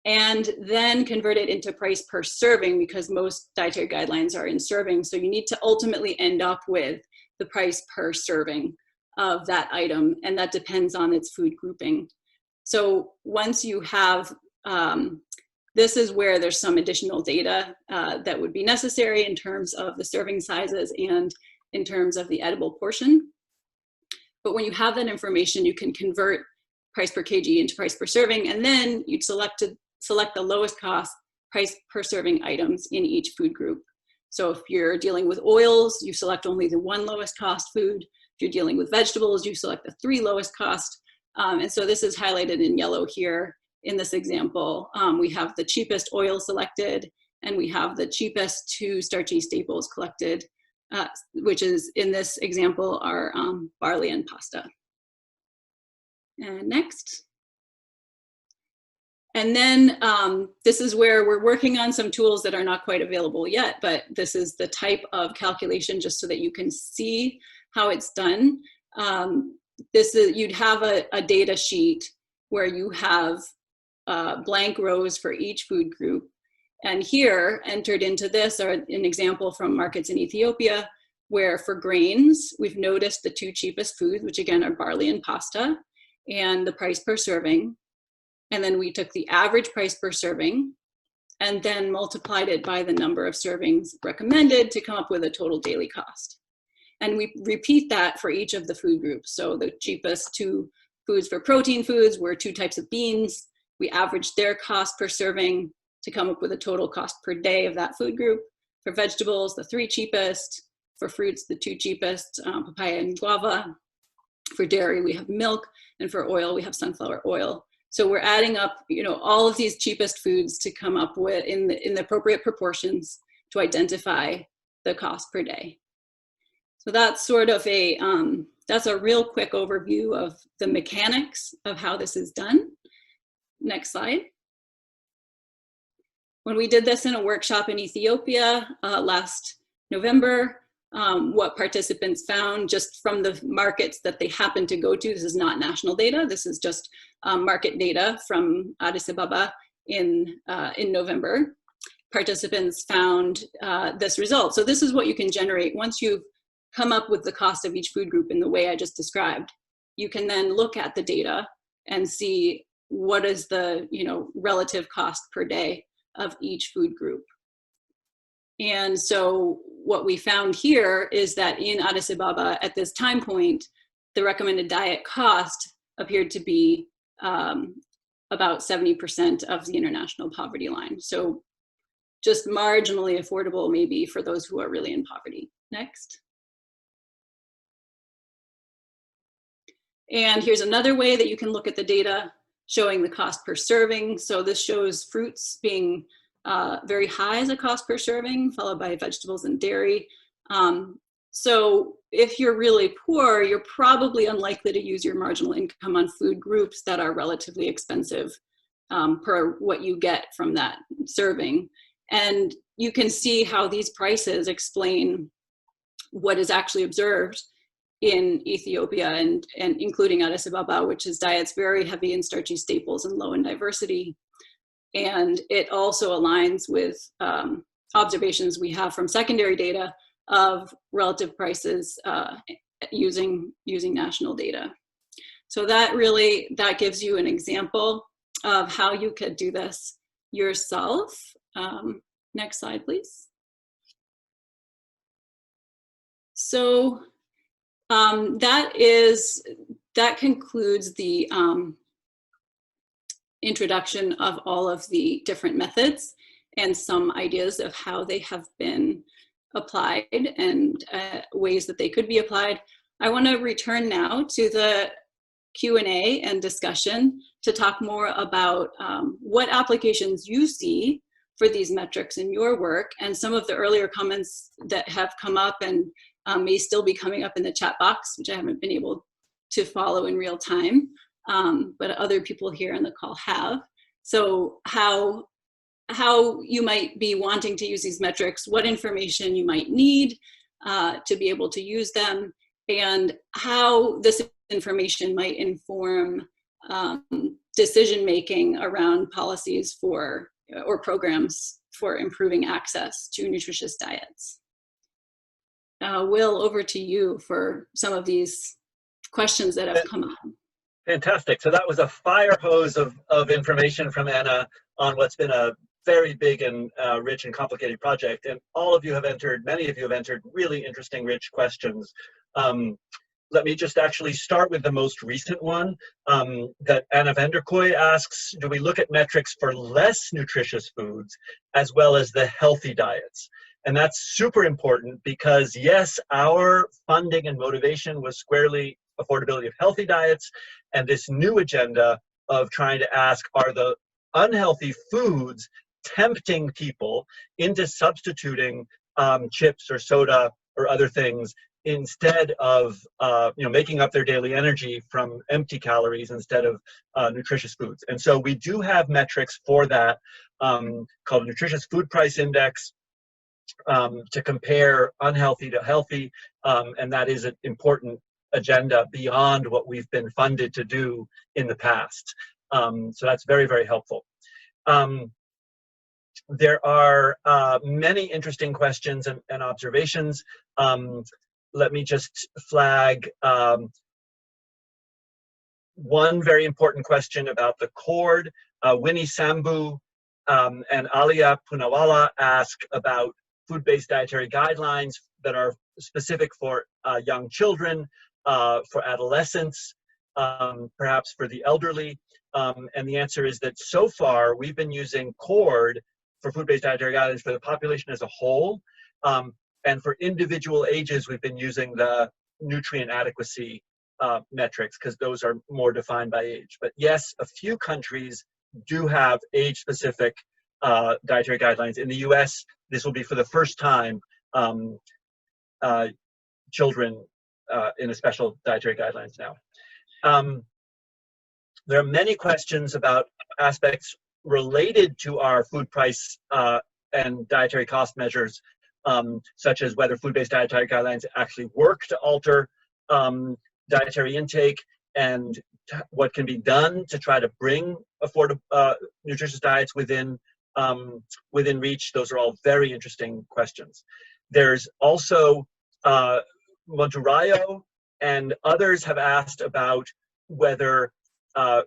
and then convert it into price per serving, because most dietary guidelines are in serving. So you need to ultimately end up with the price per serving of that item, and that depends on its food grouping. So once you have, this is where there's some additional data that would be necessary in terms of the serving sizes and in terms of the edible portion. But when you have that information, you can convert price per kg into price per serving, and then you'd select the lowest cost price per serving items in each food group. So if you're dealing with oils, you select only the one lowest cost food. If you're dealing with vegetables, you select the 3 lowest cost. And so this is highlighted in yellow here in this example. We have the cheapest oil selected, and we have the cheapest 2 starchy staples collected, which is in this example are barley and pasta. And next. And then this is where we're working on some tools that are not quite available yet, but this is the type of calculation just so that you can see how it's done. You'd have a data sheet where you have blank rows for each food group. And here, entered into this are an example from markets in Ethiopia, where for grains, we've noticed the two cheapest foods, which again are barley and pasta, and the price per serving. And then we took the average price per serving and then multiplied it by the number of servings recommended to come up with a total daily cost. And we repeat that for each of the food groups. So the cheapest two foods for protein foods were two types of beans. We averaged their cost per serving to come up with a total cost per day of that food group. For vegetables, the three cheapest. For fruits, the two cheapest, papaya and guava. For dairy, we have milk. And for oil, we have sunflower oil. So we're adding up, all of these cheapest foods to come up with in the appropriate proportions to identify the cost per day. So that's sort of that's a real quick overview of the mechanics of how this is done. Next slide. When we did this in a workshop in Ethiopia last November, what participants found just from the markets that they happened to go to, this is not national data, this is just market data from Addis Ababa in November. Participants found this result. So this is what you can generate once you've come up with the cost of each food group in the way I just described. You can then look at the data and see what is the relative cost per day of each food group. And so what we found here is that in Addis Ababa at this time point, the recommended diet cost appeared to be about 70% of the international poverty line. So just marginally affordable maybe for those who are really in poverty. Next. And here's another way that you can look at the data showing the cost per serving. So this shows fruits being very high as a cost per serving, followed by vegetables and dairy. So if you're really poor, you're probably unlikely to use your marginal income on food groups that are relatively expensive per what you get from that serving. And you can see how these prices explain what is actually observed in Ethiopia and including Addis Ababa, which is diets very heavy in starchy staples and low in diversity. And it also aligns with observations we have from secondary data of relative prices using national data. So that gives you an example of how you could do this yourself. Next slide, please. So that concludes the introduction of all of the different methods and some ideas of how they have been applied and ways that they could be applied. I want to return now to the Q&A and discussion to talk more about what applications you see for these metrics in your work, and some of the earlier comments that have come up and may still be coming up in the chat box, which I haven't been able to follow in real time, but other people here on the call have. So how you might be wanting to use these metrics, what information you might need to be able to use them, and how this information might inform decision-making around policies for or programs for improving access to nutritious diets. Will, over to you for some of these questions that have come up. Fantastic. So that was a fire hose of information from Anna on what's been a very big and rich and complicated project. And all of you have entered, many of you have entered really interesting, rich questions. Let me just actually start with the most recent one that Anna Vanderkoy asks, do we look at metrics for less nutritious foods as well as the healthy diets? And that's super important because yes, our funding and motivation was squarely affordability of healthy diets, and this new agenda of trying to ask, are the unhealthy foods tempting people into substituting chips or soda or other things instead of making up their daily energy from empty calories instead of nutritious foods. And so we do have metrics for that called Nutritious Food Price Index to compare unhealthy to healthy, and that is an important agenda beyond what we've been funded to do in the past. So that's very, very helpful. There are many interesting questions and observations. Let me just flag one very important question about the cord. Winnie Sambu and Alia Punawala ask about food-based dietary guidelines that are specific for young children, for adolescents, perhaps for the elderly. And the answer is that so far we've been using cord for food-based dietary guidelines for the population as a whole. And for individual ages, we've been using the nutrient adequacy metrics because those are more defined by age. But yes, a few countries do have age-specific dietary guidelines. In the US, this will be for the first time children in a special dietary guidelines now. There are many questions about aspects related to our food price and dietary cost measures, such as whether food-based dietary guidelines actually work to alter dietary intake, and what can be done to try to bring affordable nutritious diets within reach. Those are all very interesting questions. There's also Monturayo and others have asked about whether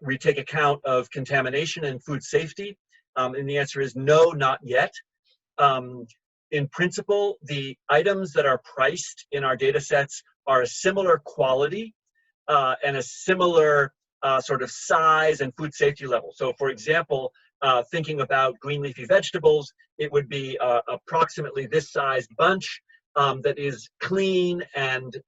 we take account of contamination and food safety, and the answer is no, not yet. In principle, the items that are priced in our data sets are a similar quality and a similar sort of size and food safety level. So for example, thinking about green leafy vegetables, it would be approximately this size bunch that is clean and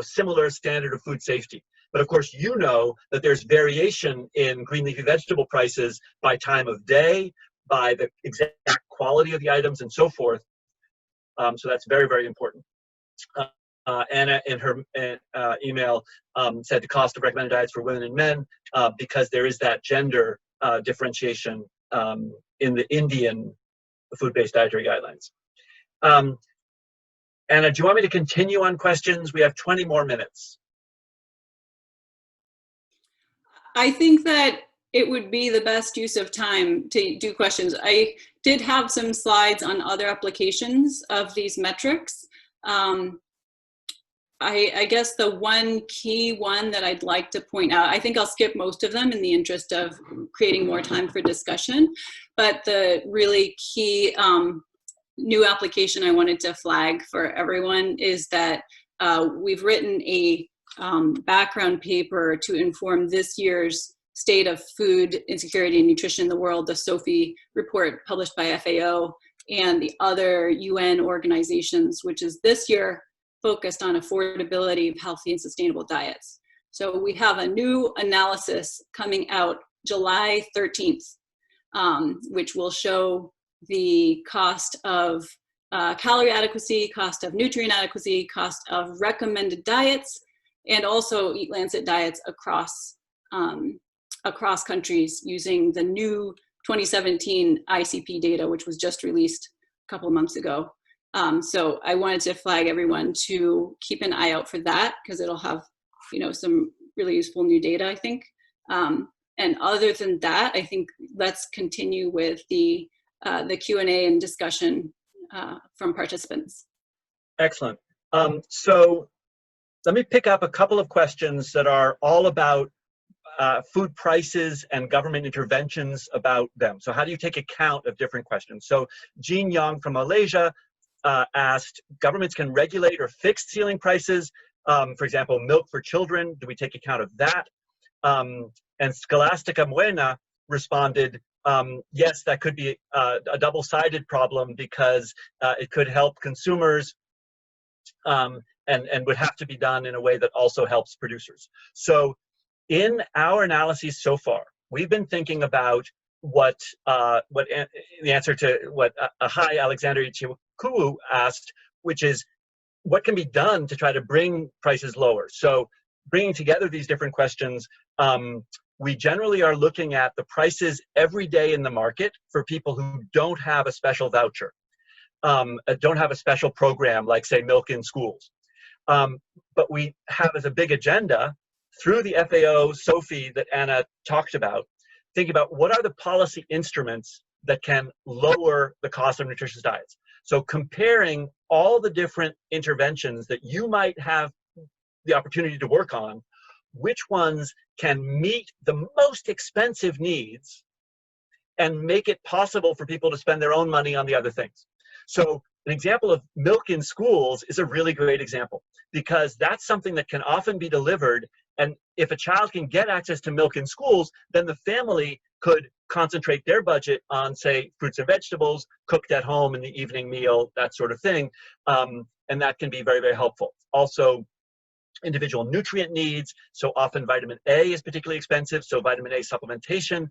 similar standard of food safety. But of course, you know that there's variation in green leafy vegetable prices by time of day, by the exact quality of the items, and so forth. So that's very, very important. Anna, in her email, said the cost of recommended diets for women and men, because there is that gender differentiation in the Indian food-based dietary guidelines. Anna, do you want me to continue on questions? We have 20 more minutes. I think that it would be the best use of time to do questions. I did have some slides on other applications of these metrics. I guess the one key one that I'd like to point out, I think I'll skip most of them in the interest of creating more time for discussion, but the really key new application I wanted to flag for everyone is that we've written a background paper to inform this year's State of Food Insecurity and Nutrition in the World, the SOFI report published by FAO and the other UN organizations, which is this year focused on affordability of healthy and sustainable diets. So we have a new analysis coming out July 13th, which will show the cost of calorie adequacy, cost of nutrient adequacy, cost of recommended diets, and also Eat Lancet diets across countries using the new 2017 ICP data, which was just released a couple of months ago. So I wanted to flag everyone to keep an eye out for that because it'll have, some really useful new data, I think. And other than that, I think let's continue with the Q&A and discussion from participants. Excellent. So let me pick up a couple of questions that are all about food prices and government interventions about them. So how do you take account of different questions? So Jean Young from Malaysia asked, governments can regulate or fix ceiling prices. For example, milk for children, do we take account of that? And Scholastica Muena responded, yes, that could be a double-sided problem because it could help consumers and would have to be done in a way that also helps producers. So in our analyses so far, we've been thinking about what the answer to what Ahai Alexander Ichikuwu asked, which is, what can be done to try to bring prices lower? So bringing together these different questions, we generally are looking at the prices every day in the market for people who don't have a special voucher, don't have a special program like, say, milk in schools. But we have as a big agenda through the FAO, SOFI that Anna talked about, think about what are the policy instruments that can lower the cost of nutritious diets. So comparing all the different interventions that you might have the opportunity to work on, which ones can meet the most expensive needs and make it possible for people to spend their own money on the other things. So an example of milk in schools is a really great example, because that's something that can often be delivered. And if a child can get access to milk in schools, then the family could concentrate their budget on, say, fruits and vegetables, cooked at home in the evening meal, that sort of thing. And that can be very, very helpful. Also, individual nutrient needs. So often vitamin A is particularly expensive. So vitamin A supplementation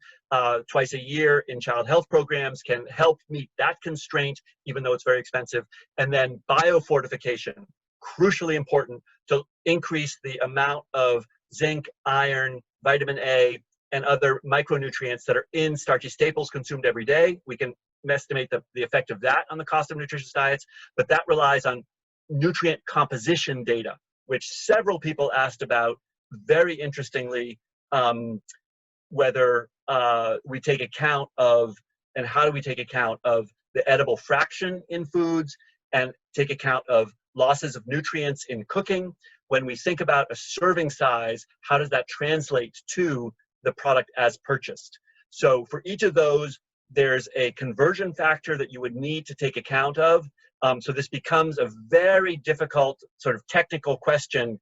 twice a year in child health programs can help meet that constraint, even though it's very expensive. And then biofortification, crucially important to increase the amount of zinc, iron, vitamin A, and other micronutrients that are in starchy staples consumed every day. We can estimate the effect of that on the cost of nutritious diets, but that relies on nutrient composition data, which several people asked about, very interestingly, whether we take account of, and how do we take account of the edible fraction in foods and take account of losses of nutrients in cooking. When we think about a serving size, how does that translate to the product as purchased? So for each of those, there's a conversion factor that you would need to take account of. So this becomes a very difficult sort of technical question.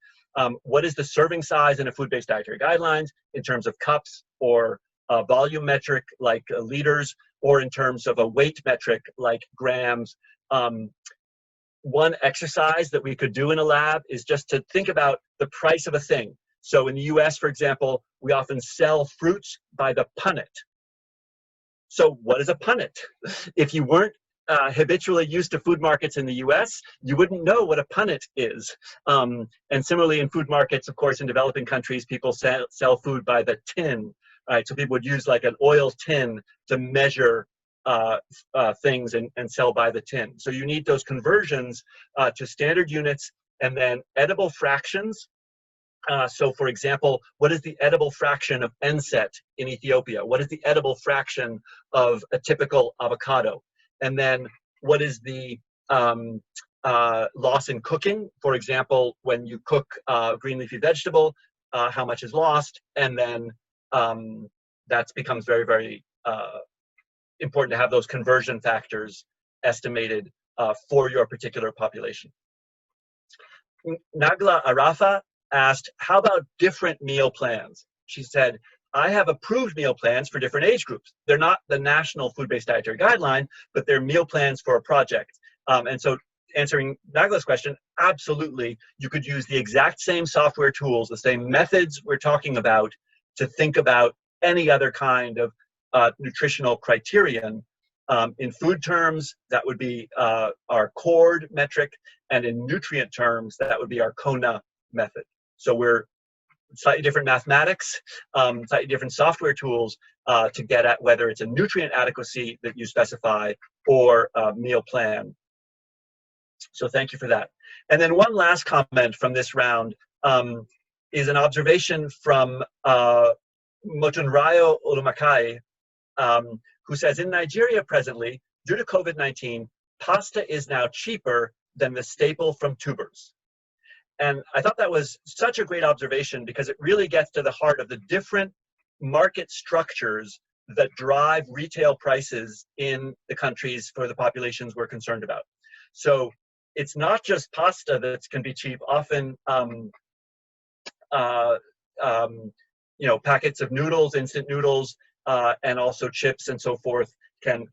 What is the serving size in a food-based dietary guidelines in terms of cups, or a volume metric like liters, or in terms of a weight metric like grams? One exercise that we could do in a lab is just to think about the price of a thing. So in the US, for example, we often sell fruits by the punnet. So what is a punnet? If you weren't habitually used to food markets in the US, you wouldn't know what a punnet is. And similarly in food markets, of course, in developing countries, people sell food by the tin, right? So people would use like an oil tin to measure things and sell by the tin. So you need those conversions to standard units, and then edible fractions. So for example, what is the edible fraction of enset in Ethiopia? What is the edible fraction of a typical avocado? And then what is the loss in cooking? For example, when you cook green leafy vegetable, how much is lost? And then that becomes very, very important to have those conversion factors estimated for your particular population. Nagla Arafa asked, how about different meal plans? She said, I have approved meal plans for different age groups. They're not the national food-based dietary guideline, but they're meal plans for a project. And so answering Nagla's question, absolutely, you could use the exact same software tools, the same methods we're talking about, to think about any other kind of nutritional criterion. In food terms, that would be our CORD metric, and in nutrient terms, that would be our CONA method. So we're slightly different mathematics, slightly different software tools to get at whether it's a nutrient adequacy that you specify or a meal plan. So thank you for that. And then one last comment from this round is an observation from Motunrayo Olumakai, who says, in Nigeria presently, due to COVID-19, pasta is now cheaper than the staple from tubers. And I thought that was such a great observation, because it really gets to the heart of the different market structures that drive retail prices in the countries for the populations we're concerned about. So it's not just pasta that can be cheap. Often, you know, packets of noodles, instant noodles, and also chips and so forth can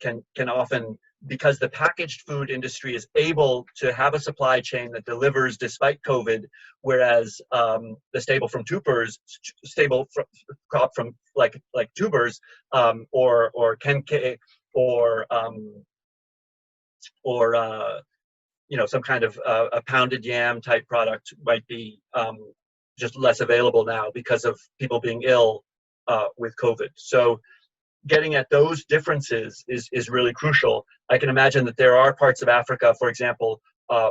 often, because the packaged food industry is able to have a supply chain that delivers despite COVID, whereas the staple from tubers, crop from like tubers, or kenke, or some kind of a pounded yam type product might be just less available now because of people being ill with COVID. So getting at those differences is really crucial. I can imagine that there are parts of Africa, for example,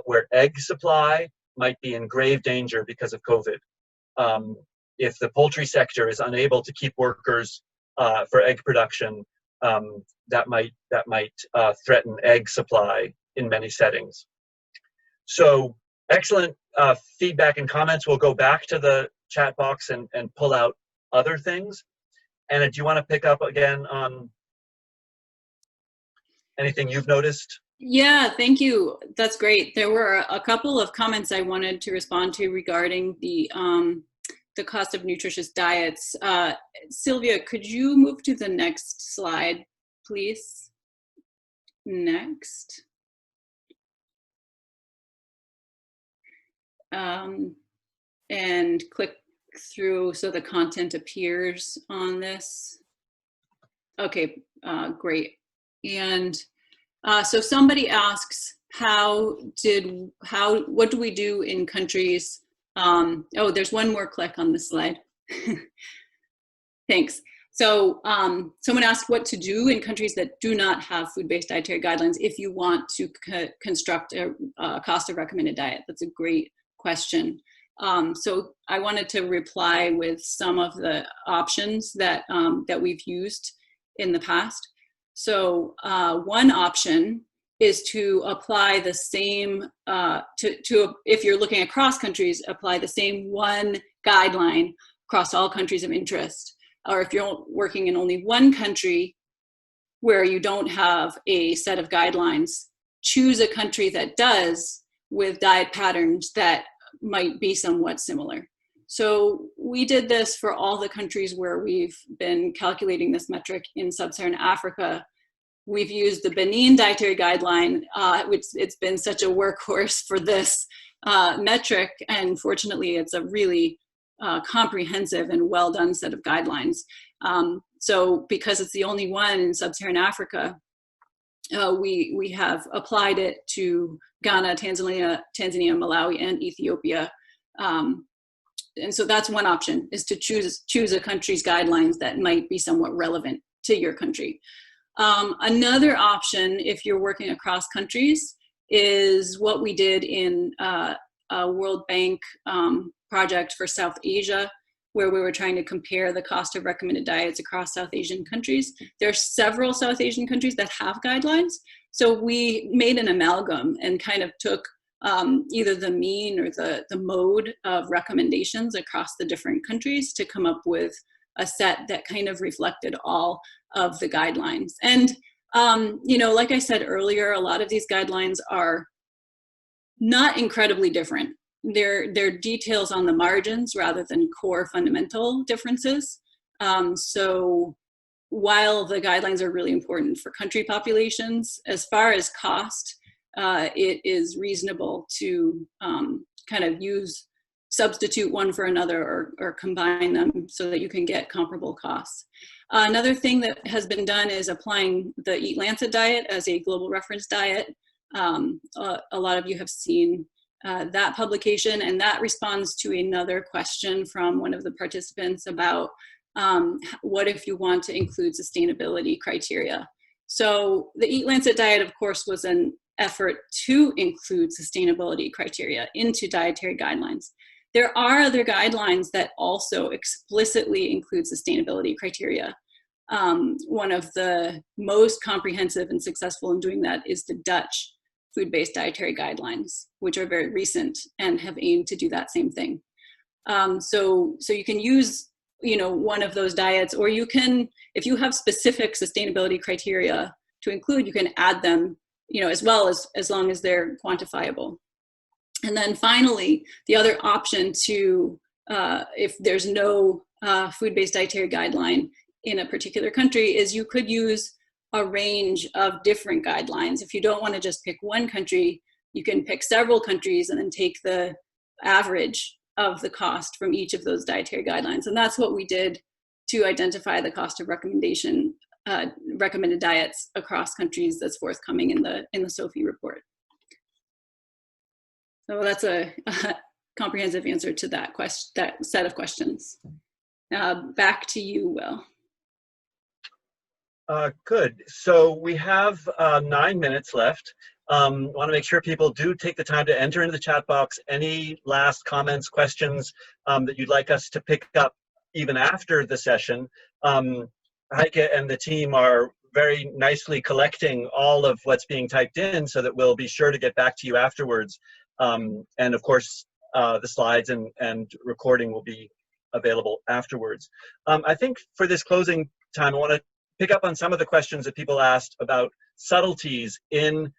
where egg supply might be in grave danger because of COVID. If the poultry sector is unable to keep workers for egg production, that might threaten egg supply in many settings. So excellent feedback and comments. We'll go back to the chat box and pull out other things. Anna, do you want to pick up again on anything you've noticed? Yeah, thank you. That's great. There were a couple of comments I wanted to respond to regarding the cost of nutritious diets. Sylvia, could you move to the next slide, please? Next. And click through so the content appears on this. Okay, great. And so somebody asks, what do we do in countries? Oh, there's one more click on this slide. Thanks. So someone asked what to do in countries that do not have food-based dietary guidelines if you want to construct a cost of recommended diet. That's a great question. So I wanted to reply with some of the options that we've used in the past. So one option is to apply the same, if you're looking across countries, apply the same one guideline across all countries of interest. Or if you're working in only one country where you don't have a set of guidelines, choose a country that does with diet patterns that might be somewhat similar. So we did this for all the countries where we've been calculating this metric in sub-Saharan Africa. We've used the Benin Dietary Guideline, which it's been such a workhorse for this metric, and fortunately it's a really comprehensive and well done set of guidelines. So because it's the only one in sub-Saharan Africa, we have applied it to Ghana, Tanzania, Malawi, and Ethiopia. And so that's one option, is to choose a country's guidelines that might be somewhat relevant to your country. Another option, if you're working across countries, is what we did in a World Bank project for South Asia, where we were trying to compare the cost of recommended diets across South Asian countries. There are several South Asian countries that have guidelines. So we made an amalgam and kind of took either the mean or the mode of recommendations across the different countries to come up with a set that kind of reflected all of the guidelines. And, like I said earlier, a lot of these guidelines are not incredibly different. They're details on the margins rather than core fundamental differences. So while the guidelines are really important for country populations, as far as cost, it is reasonable to kind of substitute one for another or combine them so that you can get comparable costs. Another thing that has been done is applying the Eat Lancet diet as a global reference diet. A lot of you have seen that publication, and that responds to another question from one of the participants about what if you want to include sustainability criteria. So the Eat Lancet diet, of course, was an effort to include sustainability criteria into dietary guidelines. There are other guidelines that also explicitly include sustainability criteria. One of the most comprehensive and successful in doing that is the Dutch food-based dietary guidelines, which are very recent and have aimed to do that same thing. So you can use one of those diets, or you can, if you have specific sustainability criteria to include, you can add them as well, as long as they're quantifiable. And then finally, the other option to, if there's no food-based dietary guideline in a particular country, is you could use a range of different guidelines. If you don't want to just pick one country, you can pick several countries and then take the average of the cost from each of those dietary guidelines. And that's what we did to identify the cost of recommended diets across countries that's forthcoming in the SOFI report. So that's a comprehensive answer to that question, that set of questions. Back to you, Will. Good. So we have 9 minutes left. Want to make sure people do take the time to enter into the chat box any last comments, questions that you'd like us to pick up even after the session. Heike and the team are very nicely collecting all of what's being typed in so that we'll be sure to get back to you afterwards. And of course, the slides and recording will be available afterwards. I think for this closing time, I want to pick up on some of the questions that people asked about subtleties in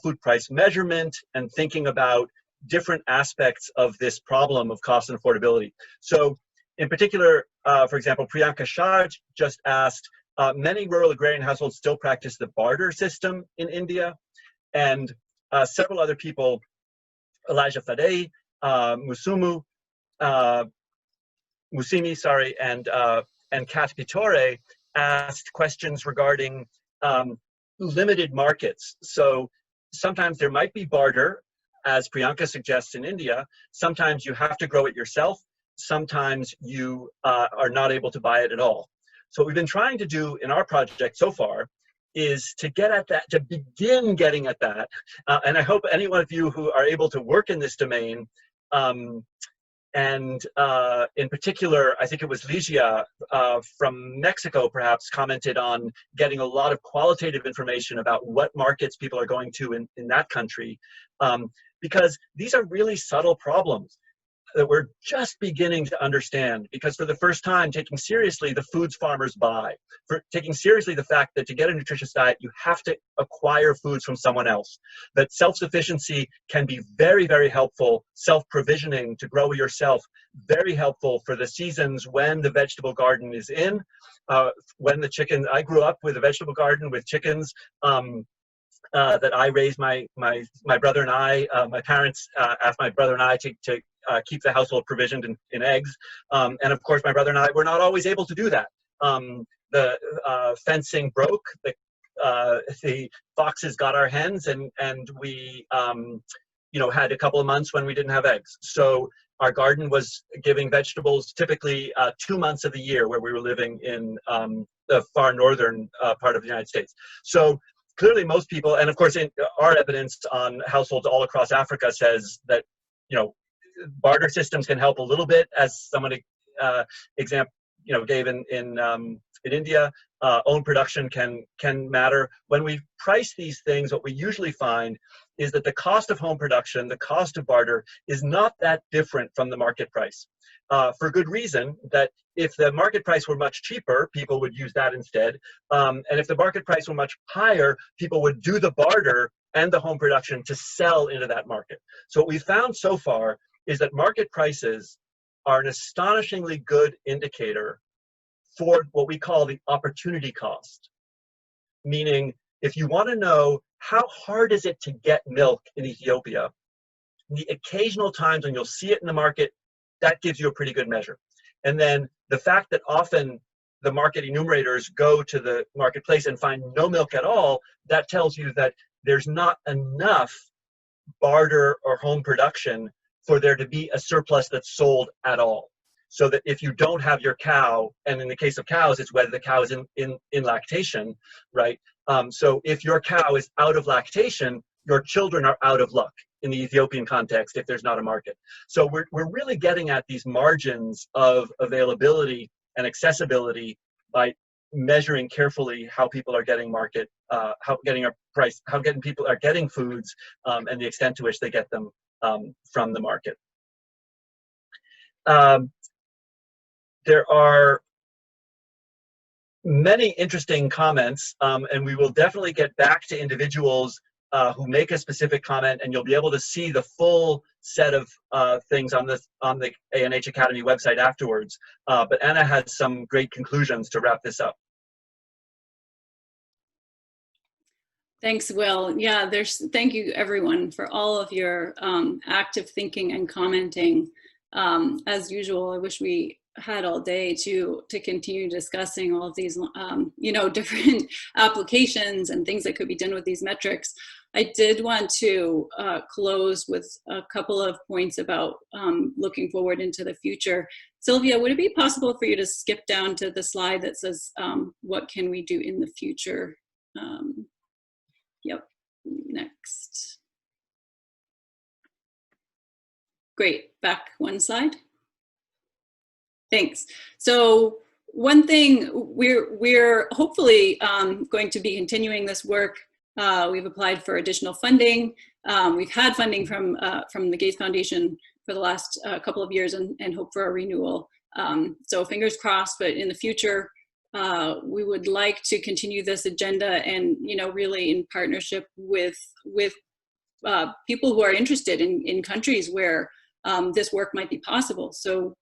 food price measurement and thinking about different aspects of this problem of cost and affordability. So in particular, for example, Priyanka Shah just asked, many rural agrarian households still practice the barter system in India, and several other people, Elijah Fadei, Musimi, sorry, and Kat Pitore, asked questions regarding limited markets. So sometimes there might be barter, as Priyanka suggests in India. Sometimes you have to grow it yourself. Sometimes you are not able to buy it at all. So what we've been trying to do in our project so far is to get at that, to begin getting at that. And I hope any one of you who are able to work in this domain, and in particular, I think it was Ligia from Mexico perhaps commented on getting a lot of qualitative information about what markets people are going to in that country, because these are really subtle problems that we're just beginning to understand, because for the first time, taking seriously the foods farmers buy, for taking seriously the fact that to get a nutritious diet, you have to acquire foods from someone else, that self-sufficiency can be very, very helpful, self-provisioning to grow yourself, very helpful for the seasons when the vegetable garden is in, when the chicken, I grew up with a vegetable garden with chickens, that I raised my brother and I, my parents asked my brother and I to keep the household provisioned in eggs. And of course, my brother and I were not always able to do that. The fencing broke, the foxes got our hens, and we had a couple of months when we didn't have eggs. So our garden was giving vegetables typically 2 months of the year where we were living in the far northern part of the United States. So clearly most people, and of course our evidence on households all across Africa says that, barter systems can help a little bit, as somebody gave in India. Own production can matter. When we price these things, what we usually find is that the cost of home production, the cost of barter, is not that different from the market price. For good reason, that if the market price were much cheaper, people would use that instead. And if the market price were much higher, people would do the barter and the home production to sell into that market. So what we've found so far is that market prices are an astonishingly good indicator for what we call the opportunity cost. Meaning, if you want to know how hard is it to get milk in Ethiopia, the occasional times when you'll see it in the market, that gives you a pretty good measure. And then the fact that often the market enumerators go to the marketplace and find no milk at all, that tells you that there's not enough barter or home production for there to be a surplus that's sold at all. So that if you don't have your cow, and in the case of cows, it's whether the cow is in lactation, right? So if your cow is out of lactation, your children are out of luck in the Ethiopian context if there's not a market. So we're really getting at these margins of availability and accessibility by measuring carefully how people are getting people are getting foods, and the extent to which they get them from the market. There are many interesting comments, and we will definitely get back to individuals who make a specific comment, and you'll be able to see the full set of things on the ANH Academy website afterwards. But Anna has some great conclusions to wrap this up. Thanks, Will. Yeah, thank you everyone for all of your active thinking and commenting. As usual, I wish we had all day to continue discussing all of these, different applications and things that could be done with these metrics. I did want to close with a couple of points about looking forward into the future. Sylvia, would it be possible for you to skip down to the slide that says, what can we do in the future? Yep, next. Great, back one slide. Thanks. So one thing, we're hopefully going to be continuing this work. We've applied for additional funding. We've had funding from the Gates Foundation for the last couple of years and hope for a renewal. So fingers crossed, but in the future, we would like to continue this agenda and, really in partnership with people who are interested in countries where this work might be possible. So,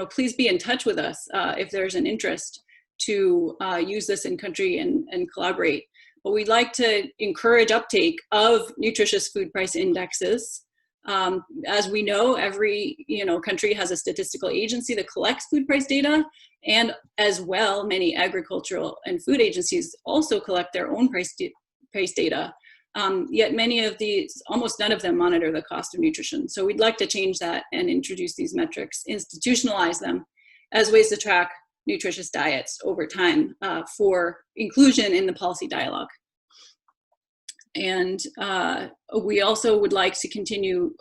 please be in touch with us if there's an interest to use this in country and collaborate. But we'd like to encourage uptake of nutritious food price indexes. As we know, every country has a statistical agency that collects food price data, and as well, many agricultural and food agencies also collect their own price data. Yet many of these, almost none of them monitor the cost of nutrition. So we'd like to change that and introduce these metrics, institutionalize them as ways to track nutritious diets over time for inclusion in the policy dialogue. And we also would like to continue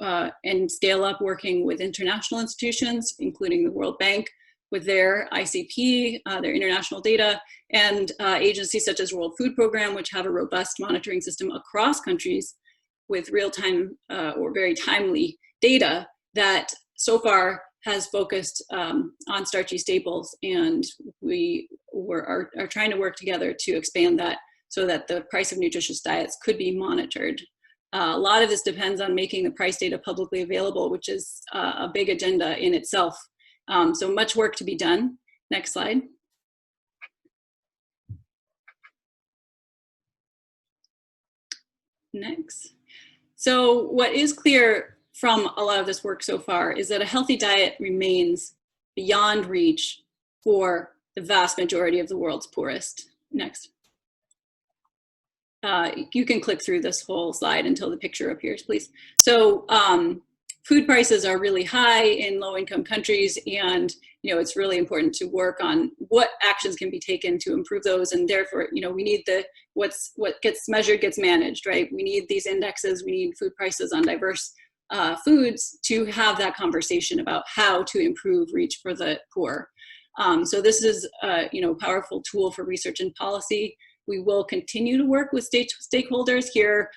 and scale up working with international institutions, including the World Bank, with their ICP, their international data, and agencies such as World Food Program, which have a robust monitoring system across countries with real-time or very timely data that so far has focused on starchy staples, and we are trying to work together to expand that so that the price of nutritious diets could be monitored. A lot of this depends on making the price data publicly available, which is a big agenda in itself. So much work to be done. Next slide. Next. So what is clear from a lot of this work so far is that a healthy diet remains beyond reach for the vast majority of the world's poorest. Next. You can click through this whole slide until the picture appears, please. So food prices are really high in low-income countries, and it's really important to work on what actions can be taken to improve those. And therefore, we need what gets measured gets managed, right? We need these indexes. We need food prices on diverse foods to have that conversation about how to improve reach for the poor. So this is a powerful tool for research and policy. We will continue to work with stakeholders here.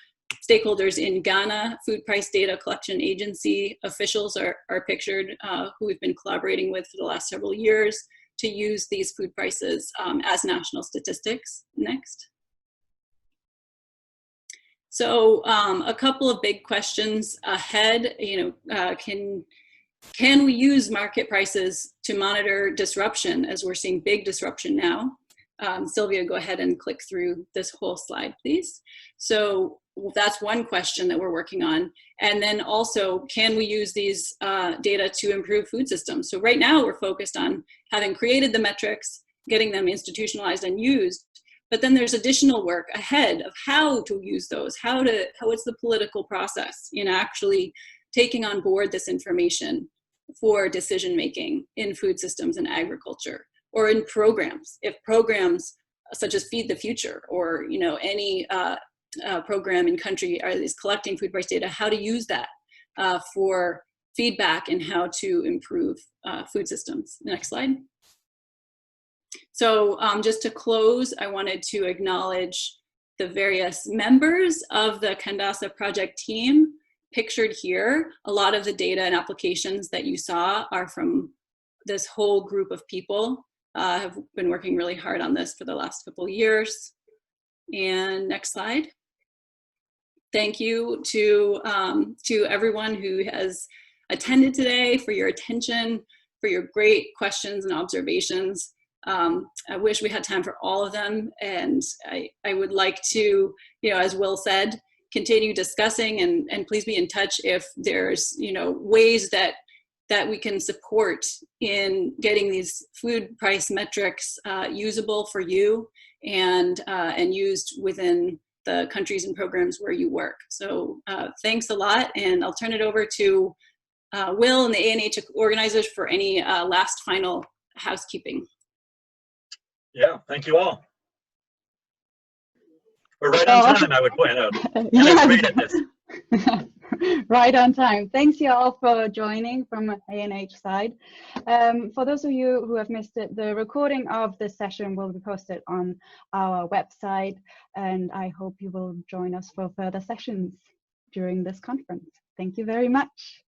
Stakeholders in Ghana, Food Price Data Collection Agency officials are pictured, who we've been collaborating with for the last several years to use these food prices as national statistics. Next. So a couple of big questions ahead. Can we use market prices to monitor disruption, as we're seeing big disruption now? Sylvia, go ahead and click through this whole slide, please. So that's one question that we're working on. And then also, can we use these data to improve food systems? So right now we're focused on having created the metrics, getting them institutionalized and used, but then there's additional work ahead of how to use those, what's the political process in actually taking on board this information for decision-making in food systems and agriculture, or in programs. If programs such as Feed the Future or any program in country is collecting food price data, how to use that for feedback and how to improve food systems. Next slide. So just to close, I wanted to acknowledge the various members of the Kandasa project team pictured here. A lot of the data and applications that you saw are from this whole group of people. Have been working really hard on this for the last couple of years. And next slide. Thank you to everyone who has attended today, for your attention, for your great questions and observations. I wish we had time for all of them, and I would like to, as Will said, continue discussing, and please be in touch if there's ways that we can support in getting these food price metrics usable for you and used within the countries and programs where you work. So thanks a lot, and I'll turn it over to Will and the ANH organizers for any last final housekeeping. Yeah, thank you all. We're right on time, I would point out. Yes. Great at this. Right on time. Thanks you all for joining from ANH side. For those of you who have missed it, the recording of this session will be posted on our website, and I hope you will join us for further sessions during this conference. Thank you very much.